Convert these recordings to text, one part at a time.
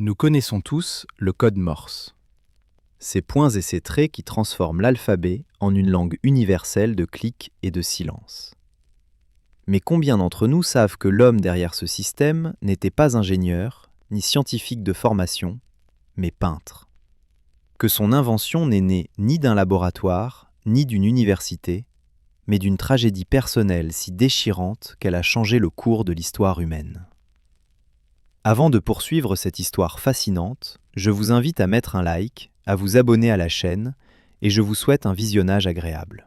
Nous connaissons tous le code Morse. Ces points et ces traits qui transforment l'alphabet en une langue universelle de clics et de silence. Mais combien d'entre nous savent que l'homme derrière ce système n'était pas ingénieur, ni scientifique de formation, mais peintre? Que son invention n'est née ni d'un laboratoire, ni d'une université, mais d'une tragédie personnelle si déchirante qu'elle a changé le cours de l'histoire humaine. Avant de poursuivre cette histoire fascinante, je vous invite à mettre un like, à vous abonner à la chaîne, et je vous souhaite un visionnage agréable.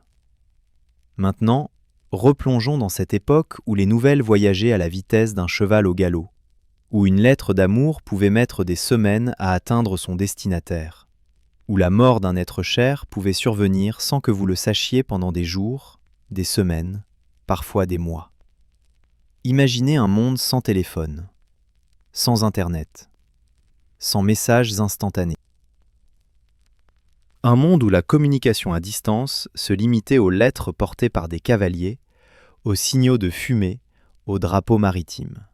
Maintenant, replongeons dans cette époque où les nouvelles voyageaient à la vitesse d'un cheval au galop, où une lettre d'amour pouvait mettre des semaines à atteindre son destinataire, où la mort d'un être cher pouvait survenir sans que vous le sachiez pendant des jours, des semaines, parfois des mois. Imaginez un monde sans téléphone, sans Internet, sans messages instantanés. Un monde où la communication à distance se limitait aux lettres portées par des cavaliers, aux signaux de fumée, aux drapeaux maritimes.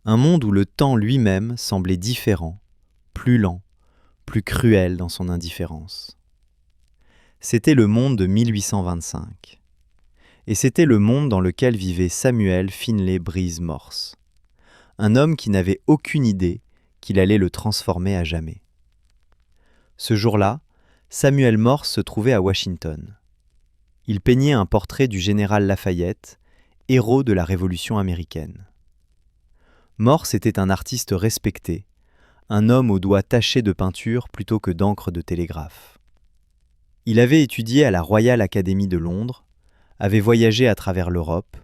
Un monde où le temps lui-même semblait différent, plus lent, plus cruel dans son indifférence. C'était le monde de 1825. Et c'était le monde dans lequel vivait Samuel Finley Breese Morse. Un homme qui n'avait aucune idée qu'il allait le transformer à jamais. Ce jour-là, Samuel Morse se trouvait à Washington. Il peignait un portrait du général Lafayette, héros de la Révolution américaine. Morse était un artiste respecté, un homme aux doigts tachés de peinture plutôt que d'encre de télégraphe. Il avait étudié à la Royal Academy de Londres, avait voyagé à travers l'Europe,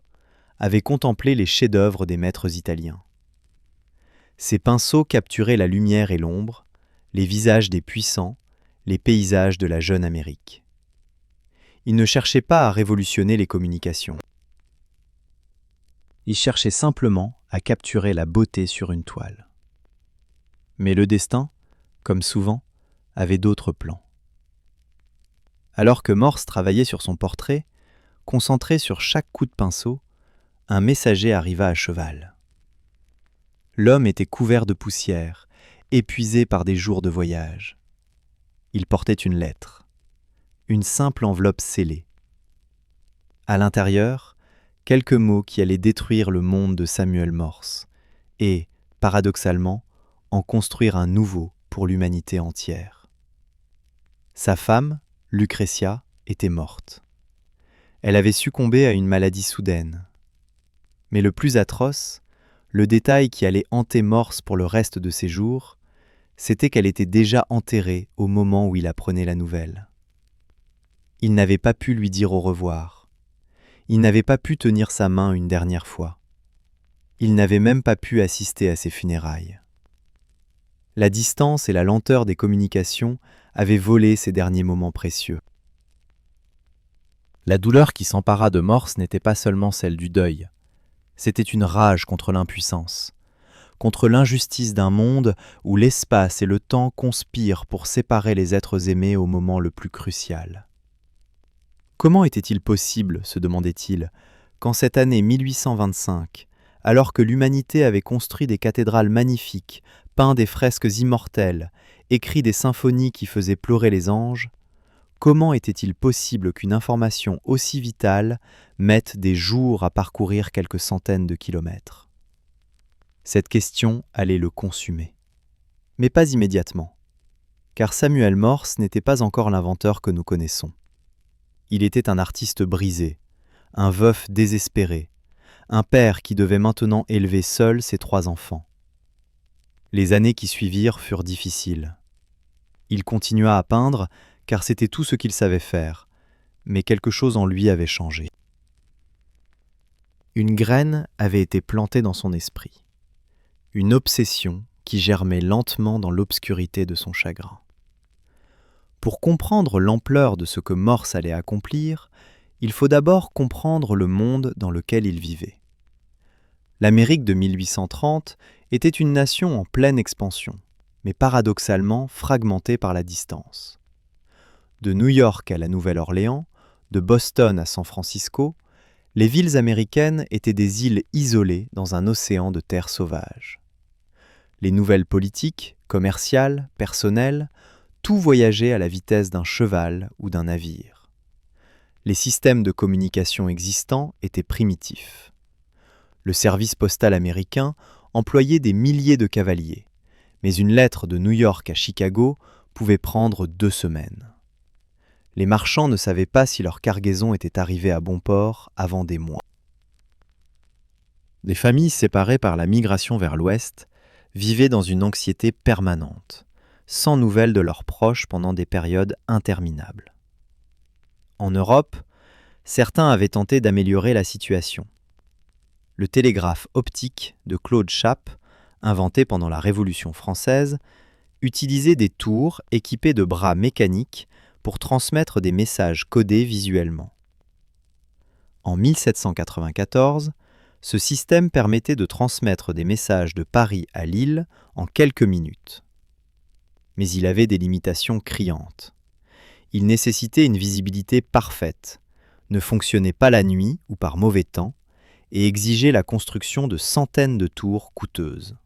avait contemplé les chefs-d'œuvre des maîtres italiens. Ses pinceaux capturaient la lumière et l'ombre, les visages des puissants, les paysages de la jeune Amérique. Il ne cherchait pas à révolutionner les communications. Il cherchait simplement à capturer la beauté sur une toile. Mais le destin, comme souvent, avait d'autres plans. Alors que Morse travaillait sur son portrait, concentré sur chaque coup de pinceau, un messager arriva à cheval. L'homme était couvert de poussière, épuisé par des jours de voyage. Il portait une lettre, une simple enveloppe scellée. À l'intérieur, quelques mots qui allaient détruire le monde de Samuel Morse et, paradoxalement, en construire un nouveau pour l'humanité entière. Sa femme, Lucretia, était morte. Elle avait succombé à une maladie soudaine. Mais le plus atroce, le détail qui allait hanter Morse pour le reste de ses jours, c'était qu'elle était déjà enterrée au moment où il apprenait la nouvelle. Il n'avait pas pu lui dire au revoir. Il n'avait pas pu tenir sa main une dernière fois. Il n'avait même pas pu assister à ses funérailles. La distance et la lenteur des communications avaient volé ces derniers moments précieux. La douleur qui s'empara de Morse n'était pas seulement celle du deuil. C'était une rage contre l'impuissance, contre l'injustice d'un monde où l'espace et le temps conspirent pour séparer les êtres aimés au moment le plus crucial. Comment était-il possible, se demandait-il, qu'en cette année 1825, alors que l'humanité avait construit des cathédrales magnifiques, peint des fresques immortelles, écrit des symphonies qui faisaient pleurer les anges, comment était-il possible qu'une information aussi vitale mette des jours à parcourir quelques centaines de kilomètres? Cette question allait le consumer. Mais pas immédiatement, car Samuel Morse n'était pas encore l'inventeur que nous connaissons. Il était un artiste brisé, un veuf désespéré, un père qui devait maintenant élever seul ses 3 enfants. Les années qui suivirent furent difficiles. Il continua à peindre, car c'était tout ce qu'il savait faire, mais quelque chose en lui avait changé. Une graine avait été plantée dans son esprit, une obsession qui germait lentement dans l'obscurité de son chagrin. Pour comprendre l'ampleur de ce que Morse allait accomplir, il faut d'abord comprendre le monde dans lequel il vivait. L'Amérique de 1830 était une nation en pleine expansion, mais paradoxalement fragmentée par la distance. De New York à la Nouvelle-Orléans, de Boston à San Francisco, les villes américaines étaient des îles isolées dans un océan de terre sauvage. Les nouvelles politiques, commerciales, personnelles, tout voyageait à la vitesse d'un cheval ou d'un navire. Les systèmes de communication existants étaient primitifs. Le service postal américain employait des milliers de cavaliers, mais une lettre de New York à Chicago pouvait prendre 2 semaines. Les marchands ne savaient pas si leur cargaison était arrivée à bon port avant des mois. Les familles séparées par la migration vers l'Ouest vivaient dans une anxiété permanente, sans nouvelles de leurs proches pendant des périodes interminables. En Europe, certains avaient tenté d'améliorer la situation. Le télégraphe optique de Claude Chappe, inventé pendant la Révolution française, utilisait des tours équipées de bras mécaniques pour transmettre des messages codés visuellement. En 1794, ce système permettait de transmettre des messages de Paris à Lille en quelques minutes. Mais il avait des limitations criantes. Il nécessitait une visibilité parfaite, ne fonctionnait pas la nuit ou par mauvais temps, et exigeait la construction de centaines de tours coûteuses.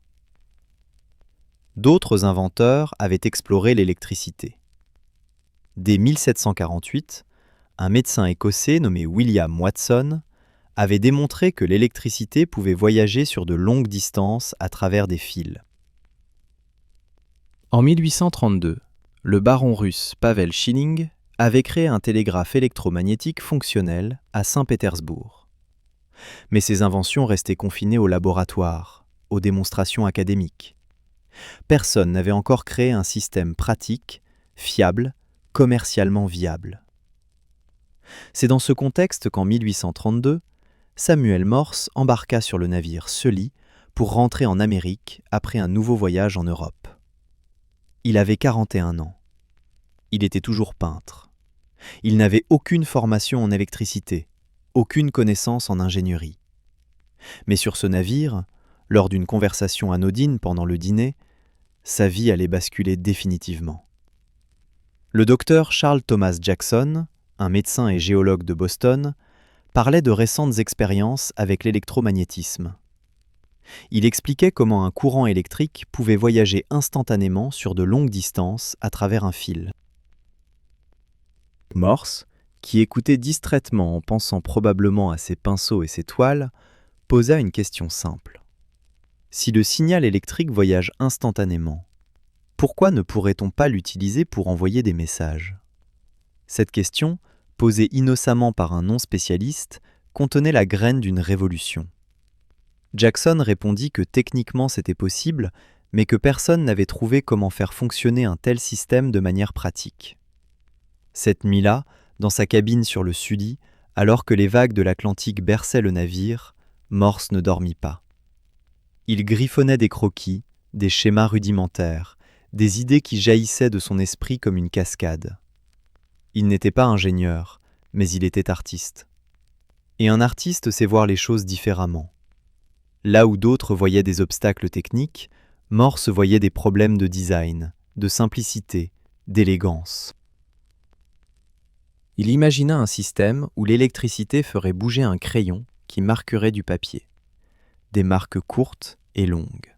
D'autres inventeurs avaient exploré l'électricité. Dès 1748, un médecin écossais nommé William Watson avait démontré que l'électricité pouvait voyager sur de longues distances à travers des fils. En 1832, le baron russe Pavel Schilling avait créé un télégraphe électromagnétique fonctionnel à Saint-Pétersbourg. Mais ses inventions restaient confinées au laboratoire, aux démonstrations académiques. Personne n'avait encore créé un système pratique, fiable, commercialement viable. C'est dans ce contexte qu'en 1832, Samuel Morse embarqua sur le navire Sully pour rentrer en Amérique après un nouveau voyage en Europe. Il avait 41 ans. Il était toujours peintre. Il n'avait aucune formation en électricité, aucune connaissance en ingénierie. Mais sur ce navire, lors d'une conversation anodine pendant le dîner, sa vie allait basculer définitivement. Le docteur Charles Thomas Jackson, un médecin et géologue de Boston, parlait de récentes expériences avec l'électromagnétisme. Il expliquait comment un courant électrique pouvait voyager instantanément sur de longues distances à travers un fil. Morse, qui écoutait distraitement en pensant probablement à ses pinceaux et ses toiles, posa une question simple. Si le signal électrique voyage instantanément, pourquoi ne pourrait-on pas l'utiliser pour envoyer des messages ? Cette question, posée innocemment par un non-spécialiste, contenait la graine d'une révolution. Jackson répondit que techniquement c'était possible, mais que personne n'avait trouvé comment faire fonctionner un tel système de manière pratique. Cette nuit-là, dans sa cabine sur le Sully, alors que les vagues de l'Atlantique berçaient le navire, Morse ne dormit pas. Il griffonnait des croquis, des schémas rudimentaires, des idées qui jaillissaient de son esprit comme une cascade. Il n'était pas ingénieur, mais il était artiste. Et un artiste sait voir les choses différemment. Là où d'autres voyaient des obstacles techniques, Morse voyait des problèmes de design, de simplicité, d'élégance. Il imagina un système où l'électricité ferait bouger un crayon qui marquerait du papier. Des marques courtes et longues,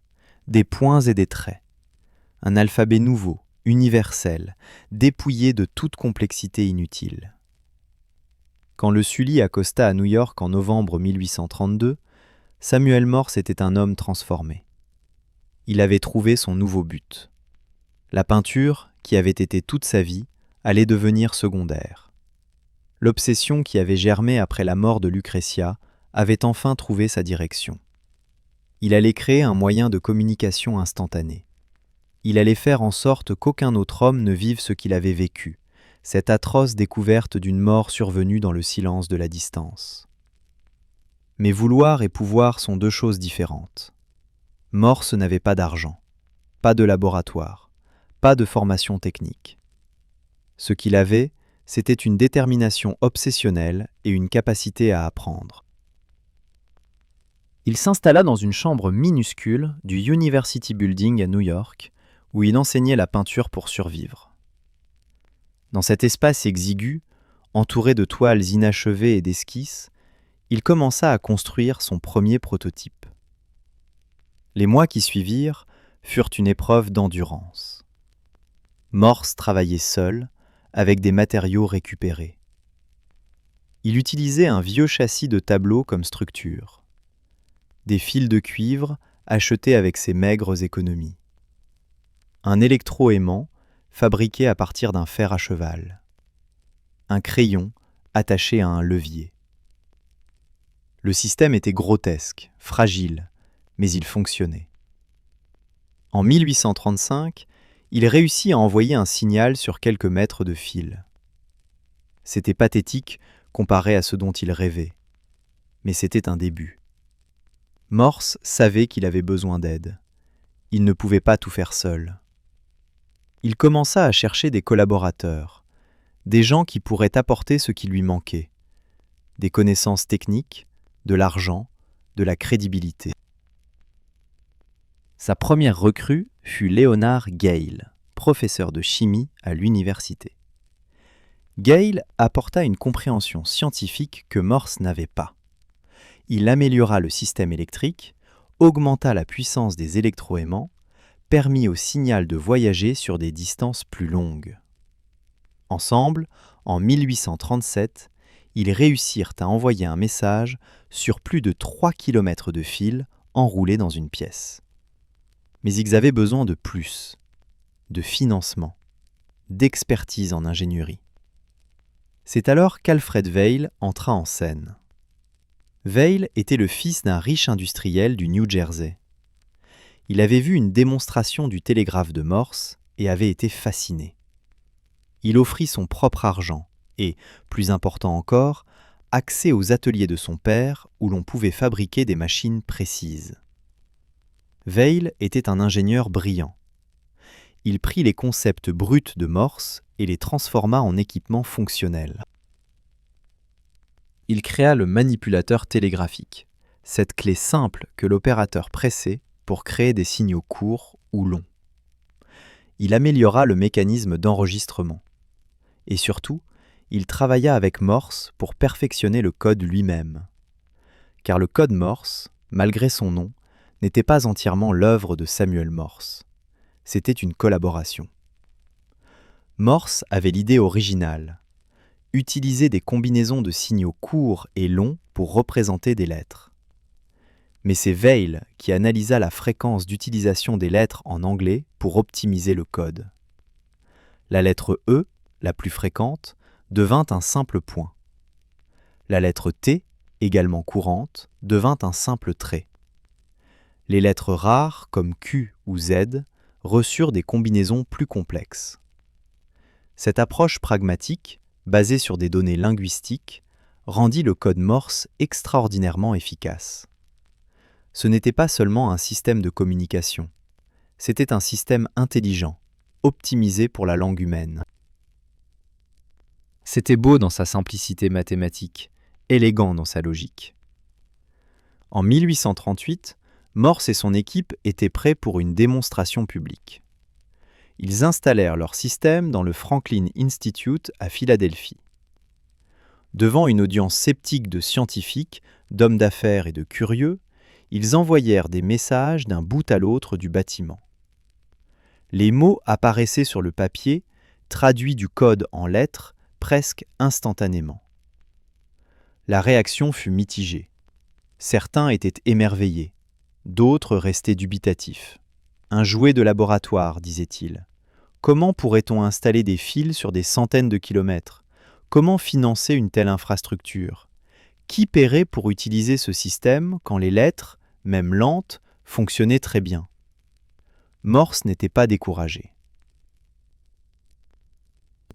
des points et des traits. Un alphabet nouveau, universel, dépouillé de toute complexité inutile. Quand le Sully accosta à New York en novembre 1832, Samuel Morse était un homme transformé. Il avait trouvé son nouveau but. La peinture, qui avait été toute sa vie, allait devenir secondaire. L'obsession qui avait germé après la mort de Lucrezia avait enfin trouvé sa direction. Il allait créer un moyen de communication instantané. Il allait faire en sorte qu'aucun autre homme ne vive ce qu'il avait vécu, cette atroce découverte d'une mort survenue dans le silence de la distance. Mais vouloir et pouvoir sont deux choses différentes. Morse n'avait pas d'argent, pas de laboratoire, pas de formation technique. Ce qu'il avait, c'était une détermination obsessionnelle et une capacité à apprendre. Il s'installa dans une chambre minuscule du University Building à New York, où il enseignait la peinture pour survivre. Dans cet espace exigu, entouré de toiles inachevées et d'esquisses, il commença à construire son premier prototype. Les mois qui suivirent furent une épreuve d'endurance. Morse travaillait seul, avec des matériaux récupérés. Il utilisait un vieux châssis de tableau comme structure, des fils de cuivre achetés avec ses maigres économies, un électroaimant fabriqué à partir d'un fer à cheval, un crayon attaché à un levier. Le système était grotesque, fragile, mais il fonctionnait. En 1835, il réussit à envoyer un signal sur quelques mètres de fil. C'était pathétique comparé à ce dont il rêvait, mais c'était un début. Morse savait qu'il avait besoin d'aide. Il ne pouvait pas tout faire seul. Il commença à chercher des collaborateurs, des gens qui pourraient apporter ce qui lui manquait, des connaissances techniques, de l'argent, de la crédibilité. Sa première recrue fut Leonard Gale, professeur de chimie à l'université. Gale apporta une compréhension scientifique que Morse n'avait pas. Il améliora le système électrique, augmenta la puissance des électroaimants, permit au signal de voyager sur des distances plus longues. Ensemble, en 1837, ils réussirent à envoyer un message sur plus de 3 km de fil enroulé dans une pièce. Mais ils avaient besoin de plus, de financement, d'expertise en ingénierie. C'est alors qu'Alfred Vail entra en scène. Vail était le fils d'un riche industriel du New Jersey. Il avait vu une démonstration du télégraphe de Morse et avait été fasciné. Il offrit son propre argent et, plus important encore, accès aux ateliers de son père où l'on pouvait fabriquer des machines précises. Vail était un ingénieur brillant. Il prit les concepts bruts de Morse et les transforma en équipements fonctionnels. Il créa le manipulateur télégraphique, cette clé simple que l'opérateur pressait pour créer des signaux courts ou longs. Il améliora le mécanisme d'enregistrement. Et surtout, il travailla avec Morse pour perfectionner le code lui-même. Car le code Morse, malgré son nom, n'était pas entièrement l'œuvre de Samuel Morse. C'était une collaboration. Morse avait l'idée originale, utiliser des combinaisons de signaux courts et longs pour représenter des lettres. Mais c'est Vail qui analysa la fréquence d'utilisation des lettres en anglais pour optimiser le code. La lettre E, la plus fréquente, devint un simple point. La lettre T, également courante, devint un simple trait. Les lettres rares, comme Q ou Z, reçurent des combinaisons plus complexes. Cette approche pragmatique, basée sur des données linguistiques, rendit le code Morse extraordinairement efficace. Ce n'était pas seulement un système de communication, c'était un système intelligent, optimisé pour la langue humaine. C'était beau dans sa simplicité mathématique, élégant dans sa logique. En 1838, Morse et son équipe étaient prêts pour une démonstration publique. Ils installèrent leur système dans le Franklin Institute à Philadelphie. Devant une audience sceptique de scientifiques, d'hommes d'affaires et de curieux, ils envoyèrent des messages d'un bout à l'autre du bâtiment. Les mots apparaissaient sur le papier, traduits du code en lettres, presque instantanément. La réaction fut mitigée. Certains étaient émerveillés, d'autres restaient dubitatifs. Un jouet de laboratoire, disaient-ils. Comment pourrait-on installer des fils sur des centaines de kilomètres ? Comment financer une telle infrastructure ? Qui paierait pour utiliser ce système quand les lettres, même lentes, fonctionnaient très bien ? Morse n'était pas découragé.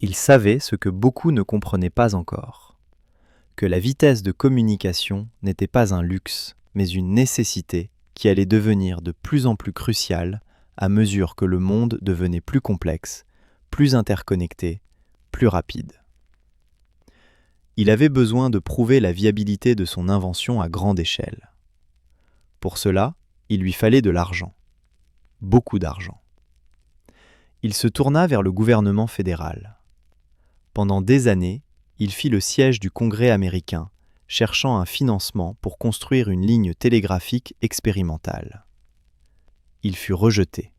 Il savait ce que beaucoup ne comprenaient pas encore, que la vitesse de communication n'était pas un luxe, mais une nécessité qui allait devenir de plus en plus cruciale à mesure que le monde devenait plus complexe, plus interconnecté, plus rapide. Il avait besoin de prouver la viabilité de son invention à grande échelle. Pour cela, il lui fallait de l'argent. Beaucoup d'argent. Il se tourna vers le gouvernement fédéral. Pendant des années, il fit le siège du Congrès américain, cherchant un financement pour construire une ligne télégraphique expérimentale. Il fut rejeté.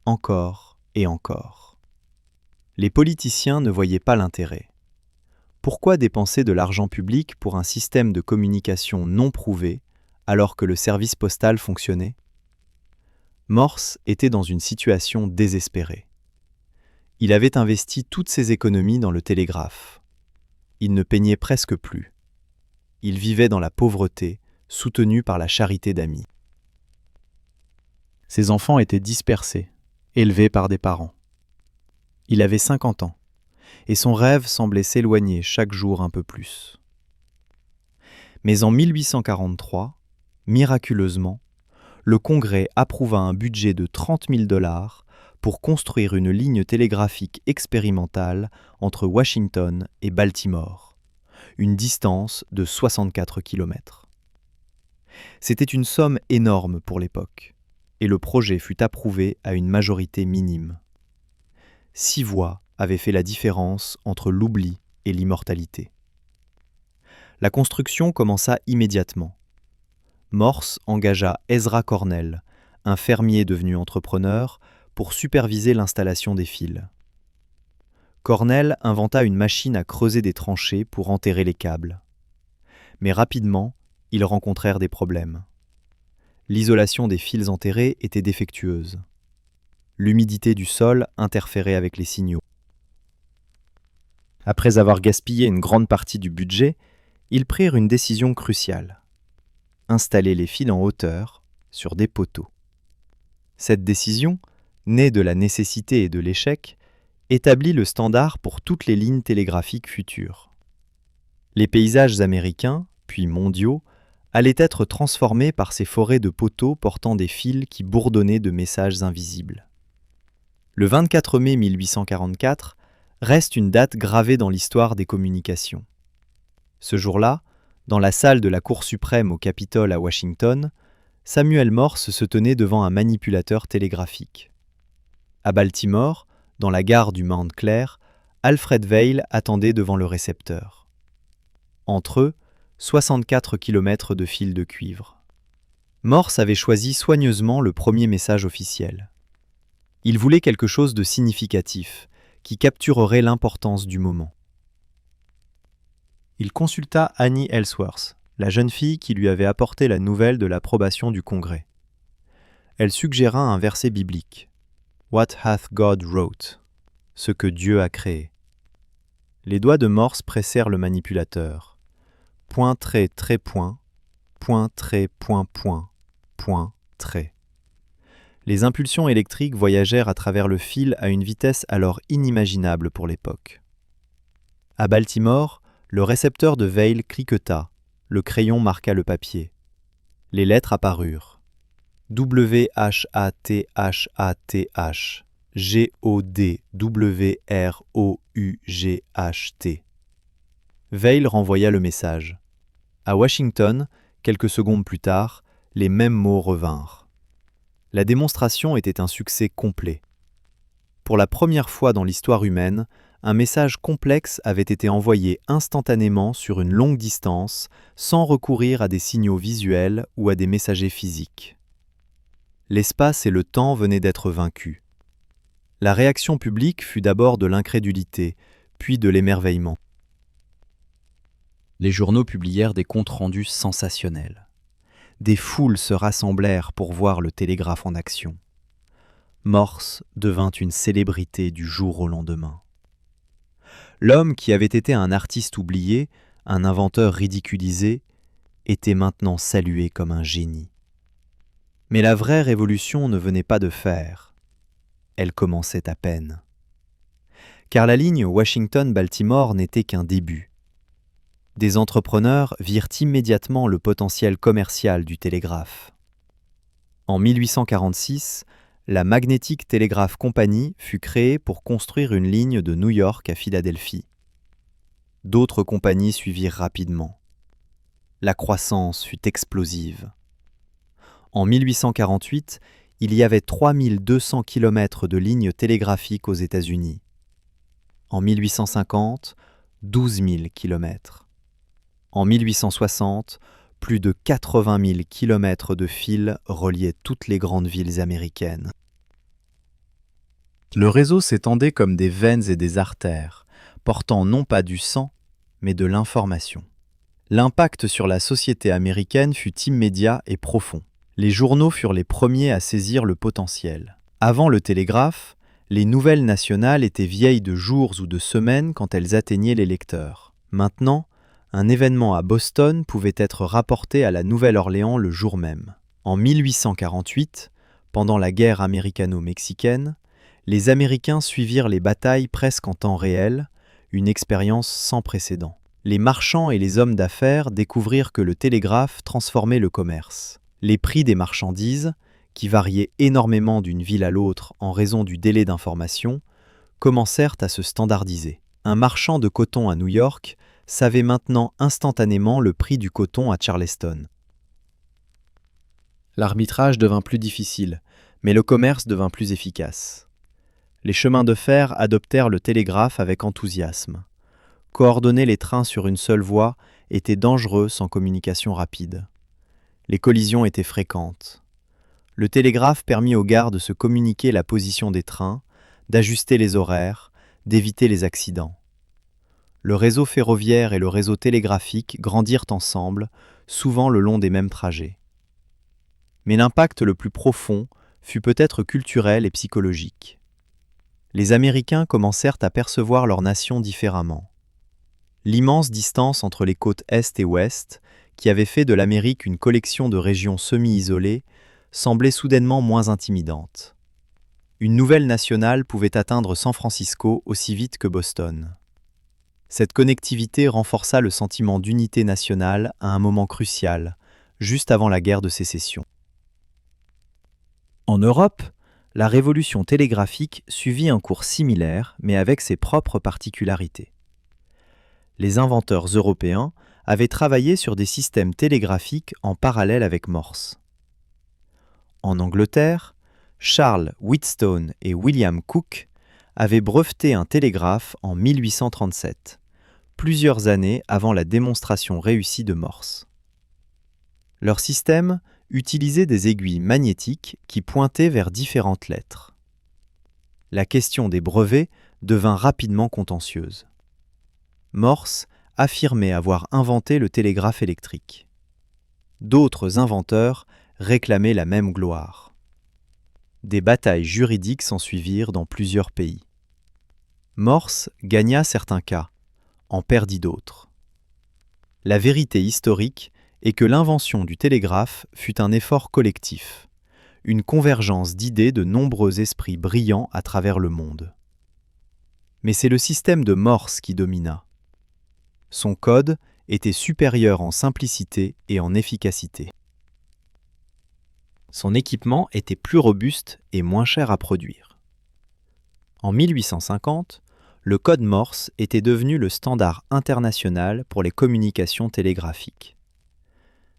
encore et encore. Les politiciens ne voyaient pas l'intérêt. Pourquoi dépenser de l'argent public pour un système de communication non prouvé alors que le service postal fonctionnait? Morse était dans une situation désespérée. Il avait investi toutes ses économies dans le télégraphe. Il ne peignait presque plus. Il vivait dans la pauvreté, soutenu par la charité d'amis. Ses enfants étaient dispersés, élevés par des parents. Il avait 50 ans, et son rêve semblait s'éloigner chaque jour un peu plus. Mais en 1843, miraculeusement, le Congrès approuva un budget de 30 000 $ pour construire une ligne télégraphique expérimentale entre Washington et Baltimore, une distance de 64 km. C'était une somme énorme pour l'époque, et le projet fut approuvé à une majorité minime. 6 voix avaient fait la différence entre l'oubli et l'immortalité. La construction commença immédiatement. Morse engagea Ezra Cornell, un fermier devenu entrepreneur, pour superviser l'installation des fils. Cornell inventa une machine à creuser des tranchées pour enterrer les câbles. Mais rapidement, ils rencontrèrent des problèmes. L'isolation des fils enterrés était défectueuse. L'humidité du sol interférait avec les signaux. Après avoir gaspillé une grande partie du budget, ils prirent une décision cruciale: installer les fils en hauteur, sur des poteaux. Cette décision, née de la nécessité et de l'échec, établit le standard pour toutes les lignes télégraphiques futures. Les paysages américains, puis mondiaux, allaient être transformés par ces forêts de poteaux portant des fils qui bourdonnaient de messages invisibles. Le 24 mai 1844 reste une date gravée dans l'histoire des communications. Ce jour-là, dans la salle de la Cour suprême au Capitole à Washington, Samuel Morse se tenait devant un manipulateur télégraphique. À Baltimore, dans la gare du Mount Clair, Alfred Vail attendait devant le récepteur. Entre eux, 64 km de fils de cuivre. Morse avait choisi soigneusement le premier message officiel. Il voulait quelque chose de significatif, qui capturerait l'importance du moment. Il consulta Annie Ellsworth, la jeune fille qui lui avait apporté la nouvelle de l'approbation du Congrès. Elle suggéra un verset biblique. « What hath God wrote » ? Ce que Dieu a créé. Les doigts de Morse pressèrent le manipulateur. Point, trait, trait, point, trait, point, trait. Les impulsions électriques voyagèrent à travers le fil à une vitesse alors inimaginable pour l'époque. À Baltimore, le récepteur de Vail cliqueta, le crayon marqua le papier. Les lettres apparurent. WHATHATH, GODWROUGHT. Vail renvoya le message. À Washington, quelques secondes plus tard, les mêmes mots revinrent. La démonstration était un succès complet. Pour la première fois dans l'histoire humaine, un message complexe avait été envoyé instantanément sur une longue distance sans recourir à des signaux visuels ou à des messagers physiques. L'espace et le temps venaient d'être vaincus. La réaction publique fut d'abord de l'incrédulité, puis de l'émerveillement. Les journaux publièrent des comptes rendus sensationnels. Des foules se rassemblèrent pour voir le télégraphe en action. Morse devint une célébrité du jour au lendemain. L'homme qui avait été un artiste oublié, un inventeur ridiculisé, était maintenant salué comme un génie. Mais la vraie révolution ne venait pas de fer. Elle commençait à peine. Car la ligne Washington-Baltimore n'était qu'un début. Des entrepreneurs virent immédiatement le potentiel commercial du télégraphe. En 1846, la Magnetic Telegraph Company fut créée pour construire une ligne de New York à Philadelphie. D'autres compagnies suivirent rapidement. La croissance fut explosive. En 1848, il y avait 3200 km de lignes télégraphiques aux États-Unis. En 1850, 12 000 km. En 1860, plus de 80 000 km de fils reliaient toutes les grandes villes américaines. Le réseau s'étendait comme des veines et des artères, portant non pas du sang, mais de l'information. L'impact sur la société américaine fut immédiat et profond. Les journaux furent les premiers à saisir le potentiel. Avant le télégraphe, les nouvelles nationales étaient vieilles de jours ou de semaines quand elles atteignaient les lecteurs. Maintenant, un événement à Boston pouvait être rapporté à la Nouvelle-Orléans le jour même. En 1848, pendant la guerre américano-mexicaine, les Américains suivirent les batailles presque en temps réel, une expérience sans précédent. Les marchands et les hommes d'affaires découvrirent que le télégraphe transformait le commerce. Les prix des marchandises, qui variaient énormément d'une ville à l'autre en raison du délai d'information, commencèrent à se standardiser. Un marchand de coton à New York savait maintenant instantanément le prix du coton à Charleston. L'arbitrage devint plus difficile, mais le commerce devint plus efficace. Les chemins de fer adoptèrent le télégraphe avec enthousiasme. Coordonner les trains sur une seule voie était dangereux sans communication rapide. Les collisions étaient fréquentes. Le télégraphe permit aux gares de se communiquer la position des trains, d'ajuster les horaires, d'éviter les accidents. Le réseau ferroviaire et le réseau télégraphique grandirent ensemble, souvent le long des mêmes trajets. Mais l'impact le plus profond fut peut-être culturel et psychologique. Les Américains commencèrent à percevoir leur nation différemment. L'immense distance entre les côtes Est et Ouest, qui avait fait de l'Amérique une collection de régions semi-isolées, semblait soudainement moins intimidante. Une nouvelle nationale pouvait atteindre San Francisco aussi vite que Boston. Cette connectivité renforça le sentiment d'unité nationale à un moment crucial, juste avant la guerre de sécession. En Europe, la révolution télégraphique suivit un cours similaire, mais avec ses propres particularités. Les inventeurs européens avaient travaillé sur des systèmes télégraphiques en parallèle avec Morse. En Angleterre, Charles Wheatstone et William Cooke avaient breveté un télégraphe en 1837, plusieurs années avant la démonstration réussie de Morse. Leur système utilisait des aiguilles magnétiques qui pointaient vers différentes lettres. La question des brevets devint rapidement contentieuse. Morse affirmait avoir inventé le télégraphe électrique. D'autres inventeurs réclamaient la même gloire. Des batailles juridiques s'ensuivirent dans plusieurs pays. Morse gagna certains cas, en perdit d'autres. La vérité historique est que l'invention du télégraphe fut un effort collectif, une convergence d'idées de nombreux esprits brillants à travers le monde. Mais c'est le système de Morse qui domina. Son code était supérieur en simplicité et en efficacité. Son équipement était plus robuste et moins cher à produire. En 1850, le code Morse était devenu le standard international pour les communications télégraphiques.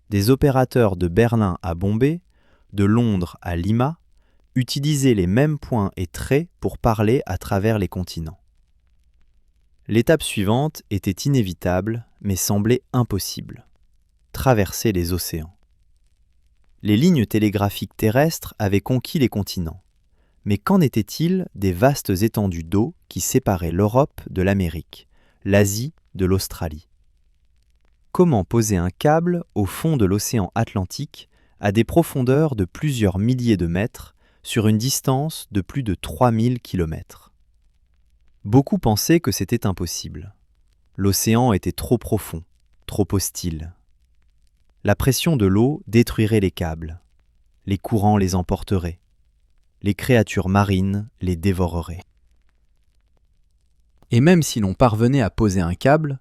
Des opérateurs de Berlin à Bombay, de Londres à Lima, utilisaient les mêmes points et traits pour parler à travers les continents. L'étape suivante était inévitable, mais semblait impossible. Traverser les océans. Les lignes télégraphiques terrestres avaient conquis les continents. Mais qu'en était-il des vastes étendues d'eau qui séparaient l'Europe de l'Amérique, l'Asie de l'Australie? Comment poser un câble au fond de l'océan Atlantique à des profondeurs de plusieurs milliers de mètres sur une distance de plus de 3000 km? Beaucoup pensaient que c'était impossible. L'océan était trop profond, trop hostile. La pression de l'eau détruirait les câbles. Les courants les emporteraient. Les créatures marines les dévoreraient. Et même si l'on parvenait à poser un câble,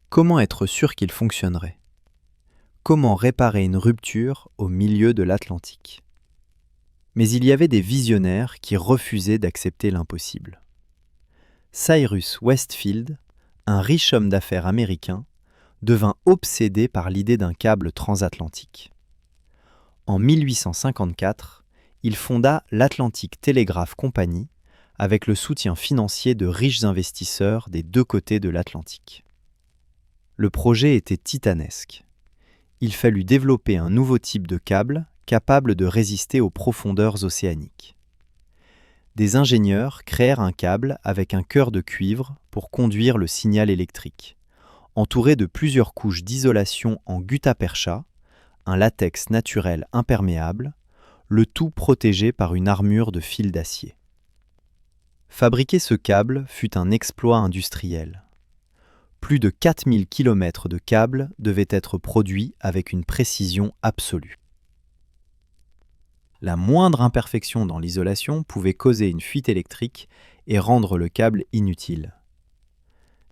comment être sûr qu'il fonctionnerait? Comment réparer une rupture au milieu de l'Atlantique? Mais il y avait des visionnaires qui refusaient d'accepter l'impossible. Cyrus Westfield, un riche homme d'affaires américain, devint obsédé par l'idée d'un câble transatlantique. En 1854, il fonda l'Atlantic Telegraph Company avec le soutien financier de riches investisseurs des deux côtés de l'Atlantique. Le projet était titanesque. Il fallut développer un nouveau type de câble capable de résister aux profondeurs océaniques. des ingénieurs créèrent un câble avec un cœur de cuivre pour conduire le signal électrique, entouré de plusieurs couches d'isolation en gutta-percha, un latex naturel imperméable, le tout protégé par une armure de fil d'acier. Fabriquer ce câble fut un exploit industriel. Plus de 4000 km de câbles devaient être produits avec une précision absolue. La moindre imperfection dans l'isolation pouvait causer une fuite électrique et rendre le câble inutile.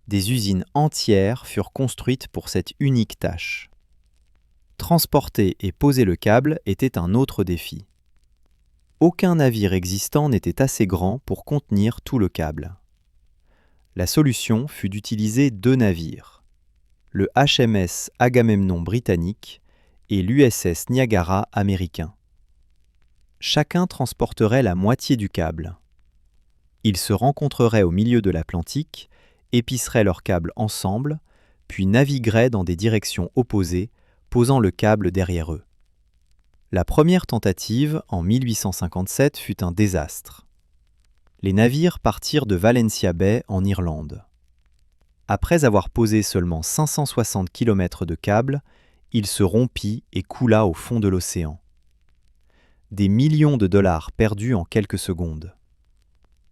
Des usines entières furent construites pour cette unique tâche. Transporter et poser le câble était un autre défi. Aucun navire existant n'était assez grand pour contenir tout le câble. La solution fut d'utiliser 2 navires, le HMS Agamemnon britannique et l'USS Niagara américain. Chacun transporterait la moitié du câble. Ils se rencontreraient au milieu de l'Atlantique, épiceraient leurs câbles ensemble, puis navigueraient dans des directions opposées, posant le câble derrière eux. La première tentative, en 1857, fut un désastre. Les navires partirent de Valentia Bay en Irlande. Après avoir posé seulement 560 km de câble, il se rompit et coula au fond de l'océan. Des millions de dollars perdus en quelques secondes.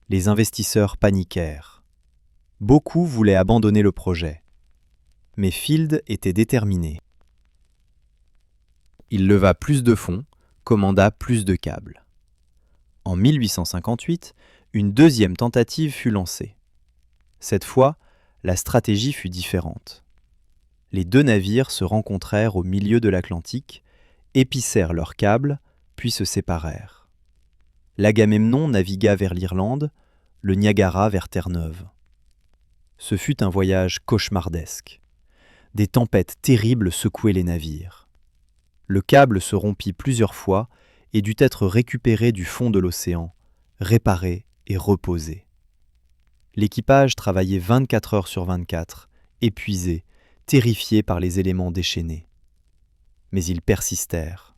Les investisseurs paniquèrent. Beaucoup voulaient abandonner le projet. Mais Field était déterminé. Il leva plus de fonds, commanda plus de câbles. En 1858, une deuxième tentative fut lancée. Cette fois, la stratégie fut différente. Les 2 navires se rencontrèrent au milieu de l'Atlantique, épicèrent leurs câbles, puis se séparèrent. L'Agamemnon navigua vers l'Irlande, le Niagara vers Terre-Neuve. Ce fut un voyage cauchemardesque. Des tempêtes terribles secouaient les navires. Le câble se rompit plusieurs fois et dut être récupéré du fond de l'océan, réparé et reposé. L'équipage travaillait 24 heures sur 24, épuisé, terrifié par les éléments déchaînés. Mais ils persistèrent.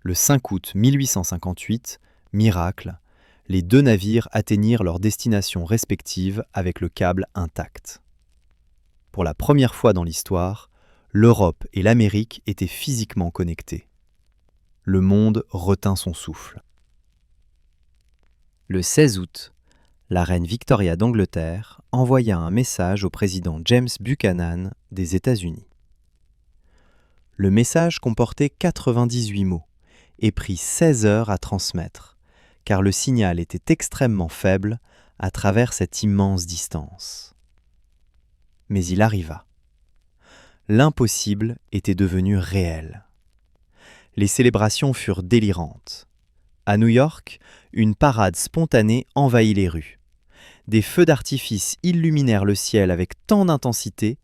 Le 5 août 1858, miracle, les 2 navires atteignirent leurs destinations respectives avec le câble intact. Pour la première fois dans l'histoire, l'Europe et l'Amérique étaient physiquement connectés. Le monde retint son souffle. Le 16 août, la reine Victoria d'Angleterre envoya un message au président James Buchanan des États-Unis. Le message comportait 98 mots et prit 16 heures à transmettre, car le signal était extrêmement faible à travers cette immense distance. Mais il arriva. L'impossible était devenu réel. Les célébrations furent délirantes. À New York, une parade spontanée envahit les rues. Des feux d'artifice illuminèrent le ciel avec tant d'intensité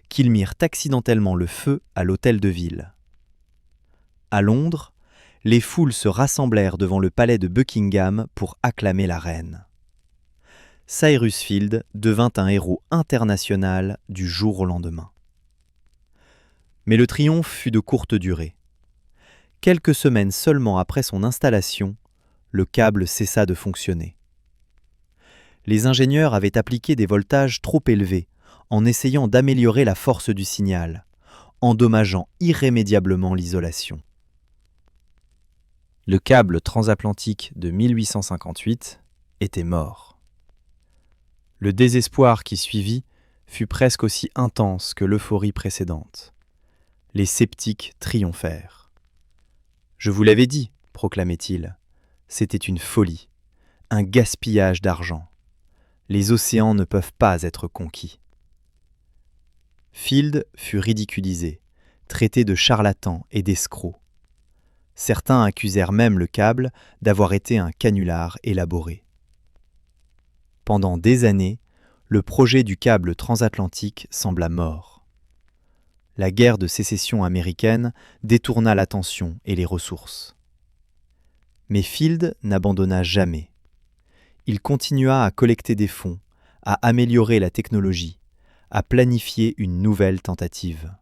qu'ils mirent accidentellement le feu à l'hôtel de ville. À Londres, les foules se rassemblèrent devant le palais de Buckingham pour acclamer la reine. Cyrus Field devint un héros international du jour au lendemain. Mais le triomphe fut de courte durée. Quelques semaines seulement après son installation, le câble cessa de fonctionner. Les ingénieurs avaient appliqué des voltages trop élevés en essayant d'améliorer la force du signal, endommageant irrémédiablement l'isolation. Le câble transatlantique de 1858 était mort. Le désespoir qui suivit fut presque aussi intense que l'euphorie précédente. Les sceptiques triomphèrent. « Je vous l'avais dit, proclamait-il, c'était une folie, un gaspillage d'argent. Les océans ne peuvent pas être conquis. » Field fut ridiculisé, traité de charlatan et d'escroc. Certains accusèrent même le câble d'avoir été un canular élaboré. Pendant des années, le projet du câble transatlantique sembla mort. La guerre de sécession américaine détourna l'attention et les ressources. Mais Field n'abandonna jamais. Il continua à collecter des fonds, à améliorer la technologie, à planifier une nouvelle tentative.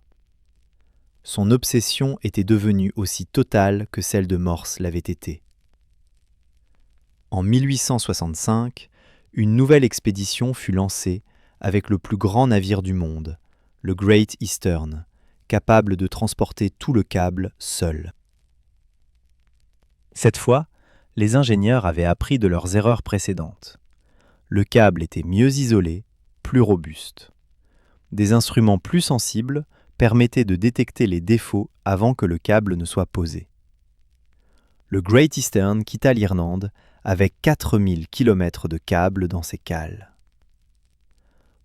Son obsession était devenue aussi totale que celle de Morse l'avait été. En 1865, une nouvelle expédition fut lancée avec le plus grand navire du monde, le Great Eastern, capable de transporter tout le câble seul. Cette fois, les ingénieurs avaient appris de leurs erreurs précédentes. Le câble était mieux isolé, plus robuste. Des instruments plus sensibles permettaient de détecter les défauts avant que le câble ne soit posé. Le Great Eastern quitta l'Irlande avec 4000 km de câble dans ses cales.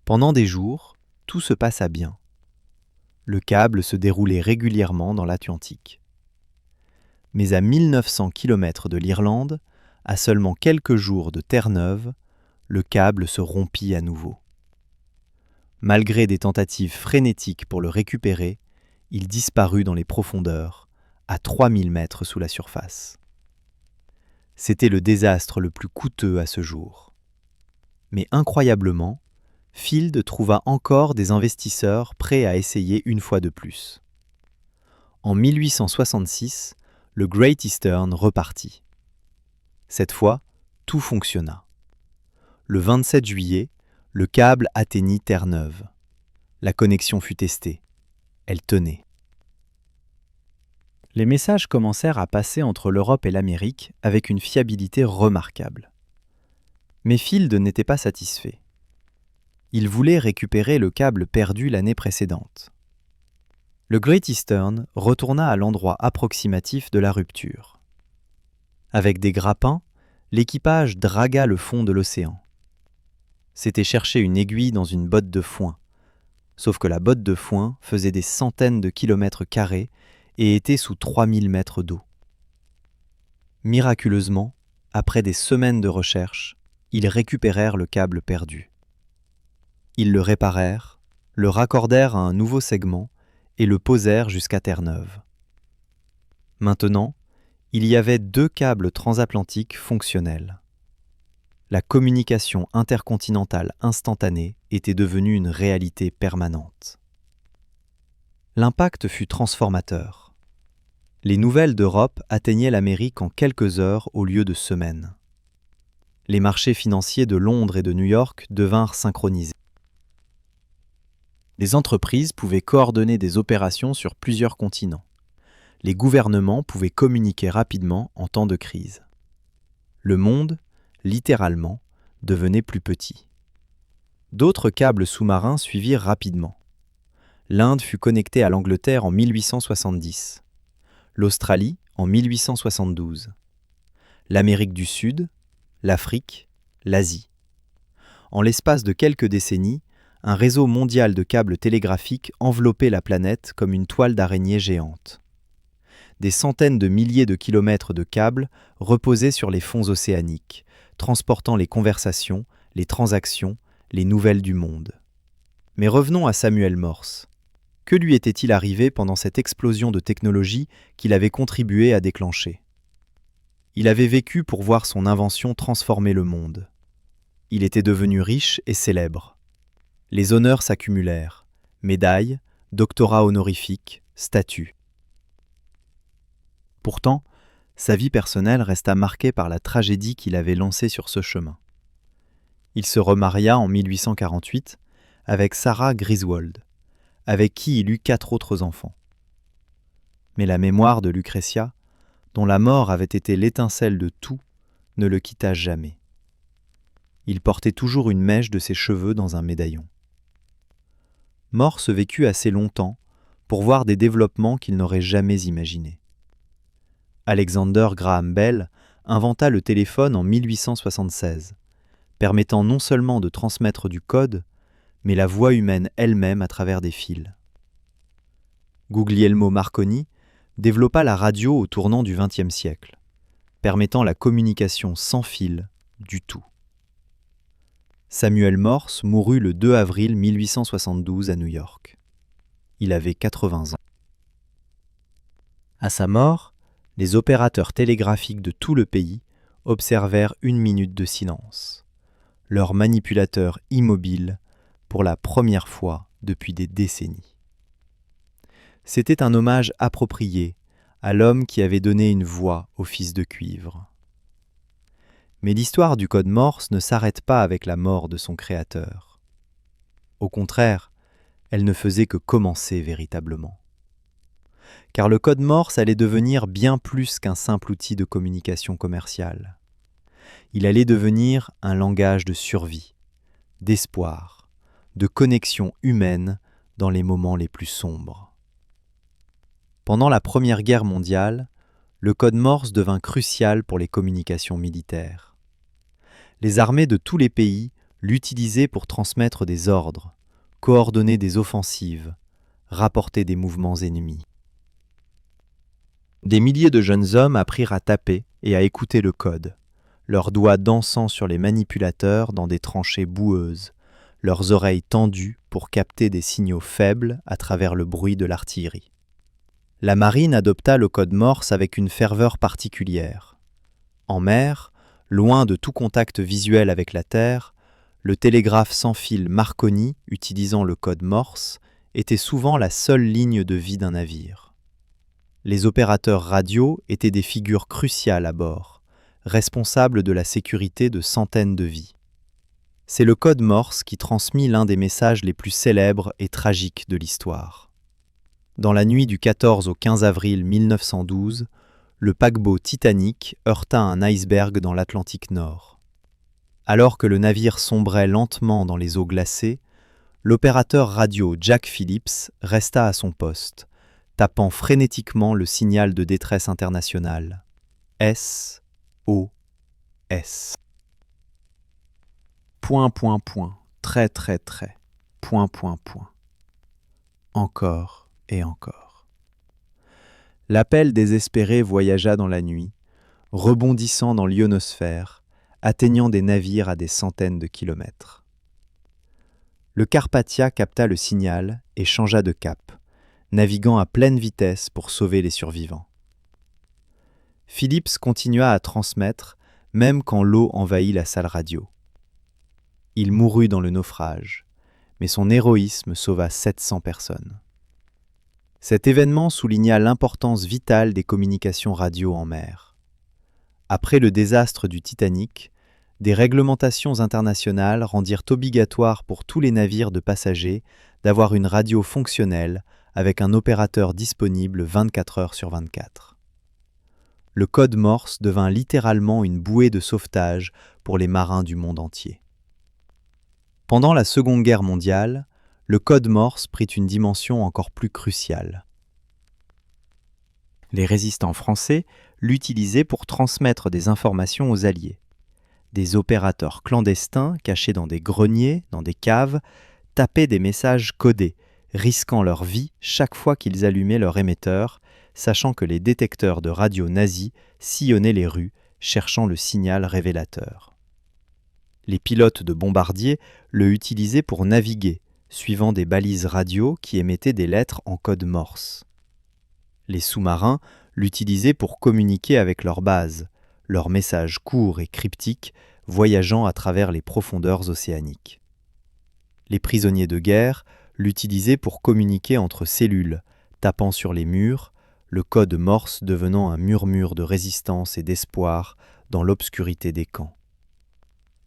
Pendant des jours, tout se passa bien. Le câble se déroulait régulièrement dans l'Atlantique. Mais à 1900 km de l'Irlande, à seulement quelques jours de Terre-Neuve, le câble se rompit à nouveau. Malgré des tentatives frénétiques pour le récupérer, il disparut dans les profondeurs, à 3000 mètres sous la surface. C'était le désastre le plus coûteux à ce jour. Mais incroyablement, Field trouva encore des investisseurs prêts à essayer une fois de plus. En 1866, le Great Eastern repartit. Cette fois, tout fonctionna. Le 27 juillet, le câble atteignit Terre-Neuve. La connexion fut testée. Elle tenait. Les messages commencèrent à passer entre l'Europe et l'Amérique avec une fiabilité remarquable. Mais Field n'était pas satisfait. Il voulait récupérer le câble perdu l'année précédente. Le Great Eastern retourna à l'endroit approximatif de la rupture. Avec des grappins, l'équipage dragua le fond de l'océan. C'était chercher une aiguille dans une botte de foin, sauf que la botte de foin faisait des centaines de kilomètres carrés et était sous 3000 mètres d'eau. Miraculeusement, après des semaines de recherche, ils récupérèrent le câble perdu. Ils le réparèrent, le raccordèrent à un nouveau segment et le posèrent jusqu'à Terre-Neuve. Maintenant, il y avait 2 câbles transatlantiques fonctionnels. La communication intercontinentale instantanée était devenue une réalité permanente. L'impact fut transformateur. Les nouvelles d'Europe atteignaient l'Amérique en quelques heures au lieu de semaines. Les marchés financiers de Londres et de New York devinrent synchronisés. Les entreprises pouvaient coordonner des opérations sur plusieurs continents. Les gouvernements pouvaient communiquer rapidement en temps de crise. Le monde, littéralement, devenait plus petit. D'autres câbles sous-marins suivirent rapidement. L'Inde fut connectée à l'Angleterre en 1870, l'Australie en 1872, l'Amérique du Sud, l'Afrique, l'Asie. En l'espace de quelques décennies, un réseau mondial de câbles télégraphiques enveloppait la planète comme une toile d'araignée géante. Des centaines de milliers de kilomètres de câbles reposaient sur les fonds océaniques, transportant les conversations, les transactions, les nouvelles du monde. Mais revenons à Samuel Morse. Que lui était-il arrivé pendant cette explosion de technologie qu'il avait contribué à déclencher ? Il avait vécu pour voir son invention transformer le monde. Il était devenu riche et célèbre. Les honneurs s'accumulèrent, médailles, doctorats honorifiques, statues. Pourtant, sa vie personnelle resta marquée par la tragédie qu'il avait lancée sur ce chemin. Il se remaria en 1848 avec Sarah Griswold, avec qui il eut 4 autres enfants. Mais la mémoire de Lucretia, dont la mort avait été l'étincelle de tout, ne le quitta jamais. Il portait toujours une mèche de ses cheveux dans un médaillon. Morse vécut assez longtemps pour voir des développements qu'il n'aurait jamais imaginés. Alexander Graham Bell inventa le téléphone en 1876, permettant non seulement de transmettre du code, mais la voix humaine elle-même à travers des fils. Guglielmo Marconi développa la radio au tournant du XXe siècle, permettant la communication sans fil du tout. Samuel Morse mourut le 2 avril 1872 à New York. Il avait 80 ans. À sa mort, les opérateurs télégraphiques de tout le pays observèrent 1 minute de silence, leur manipulateur immobile pour la première fois depuis des décennies. C'était un hommage approprié à l'homme qui avait donné une voix au fils de cuivre. Mais l'histoire du code Morse ne s'arrête pas avec la mort de son créateur. Au contraire, elle ne faisait que commencer véritablement. Car le code Morse allait devenir bien plus qu'un simple outil de communication commerciale. Il allait devenir un langage de survie, d'espoir, de connexion humaine dans les moments les plus sombres. Pendant la Première Guerre mondiale, le code Morse devint crucial pour les communications militaires. Les armées de tous les pays l'utilisaient pour transmettre des ordres, coordonner des offensives, rapporter des mouvements ennemis. Des milliers de jeunes hommes apprirent à taper et à écouter le code, leurs doigts dansant sur les manipulateurs dans des tranchées boueuses, leurs oreilles tendues pour capter des signaux faibles à travers le bruit de l'artillerie. La marine adopta le code Morse avec une ferveur particulière. En mer, loin de tout contact visuel avec la Terre, le télégraphe sans fil Marconi, utilisant le code Morse, était souvent la seule ligne de vie d'un navire. Les opérateurs radio étaient des figures cruciales à bord, responsables de la sécurité de centaines de vies. C'est le code Morse qui transmit l'un des messages les plus célèbres et tragiques de l'histoire. Dans la nuit du 14 au 15 avril 1912, le paquebot Titanic heurta un iceberg dans l'Atlantique Nord. Alors que le navire sombrait lentement dans les eaux glacées, l'opérateur radio Jack Phillips resta à son poste, tapant frénétiquement le signal de détresse internationale. SOS. Point, point, point, très, très, très, point, point, point. Encore et encore. L'appel désespéré voyagea dans la nuit, rebondissant dans l'ionosphère, atteignant des navires à des centaines de kilomètres. Le Carpathia capta le signal et changea de cap, naviguant à pleine vitesse pour sauver les survivants. Phillips continua à transmettre, même quand l'eau envahit la salle radio. Il mourut dans le naufrage, mais son héroïsme sauva 700 personnes. Cet événement souligna l'importance vitale des communications radio en mer. Après le désastre du Titanic, des réglementations internationales rendirent obligatoire pour tous les navires de passagers d'avoir une radio fonctionnelle avec un opérateur disponible 24 heures sur 24. Le code Morse devint littéralement une bouée de sauvetage pour les marins du monde entier. Pendant la Seconde Guerre mondiale, le code Morse prit une dimension encore plus cruciale. Les résistants français l'utilisaient pour transmettre des informations aux Alliés. Des opérateurs clandestins, cachés dans des greniers, dans des caves, tapaient des messages codés, risquant leur vie chaque fois qu'ils allumaient leur émetteur, sachant que les détecteurs de radio nazis sillonnaient les rues, cherchant le signal révélateur. Les pilotes de bombardiers le utilisaient pour naviguer, suivant des balises radio qui émettaient des lettres en code Morse. Les sous-marins l'utilisaient pour communiquer avec leurs bases, leurs messages courts et cryptiques voyageant à travers les profondeurs océaniques. Les prisonniers de guerre l'utilisaient pour communiquer entre cellules, tapant sur les murs, le code Morse devenant un murmure de résistance et d'espoir dans l'obscurité des camps.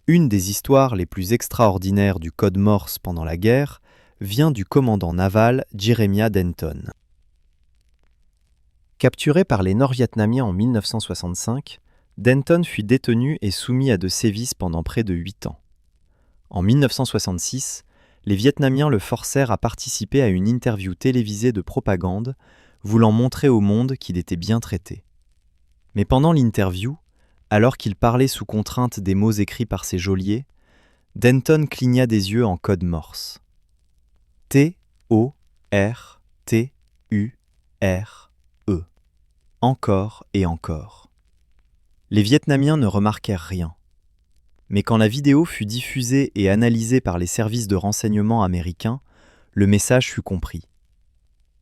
Une des histoires les plus extraordinaires du code Morse pendant la guerre vient du commandant naval Jeremiah Denton. Capturé par les Nord-Vietnamiens en 1965, Denton fut détenu et soumis à de sévices pendant près de 8 ans. En 1966, les Vietnamiens le forcèrent à participer à une interview télévisée de propagande, voulant montrer au monde qu'il était bien traité. Mais pendant l'interview, alors qu'il parlait sous contrainte des mots écrits par ses geôliers, Denton cligna des yeux en code Morse. T-O-R-T-U-R-E. Encore et encore. Les Vietnamiens ne remarquèrent rien. Mais quand la vidéo fut diffusée et analysée par les services de renseignement américains, le message fut compris.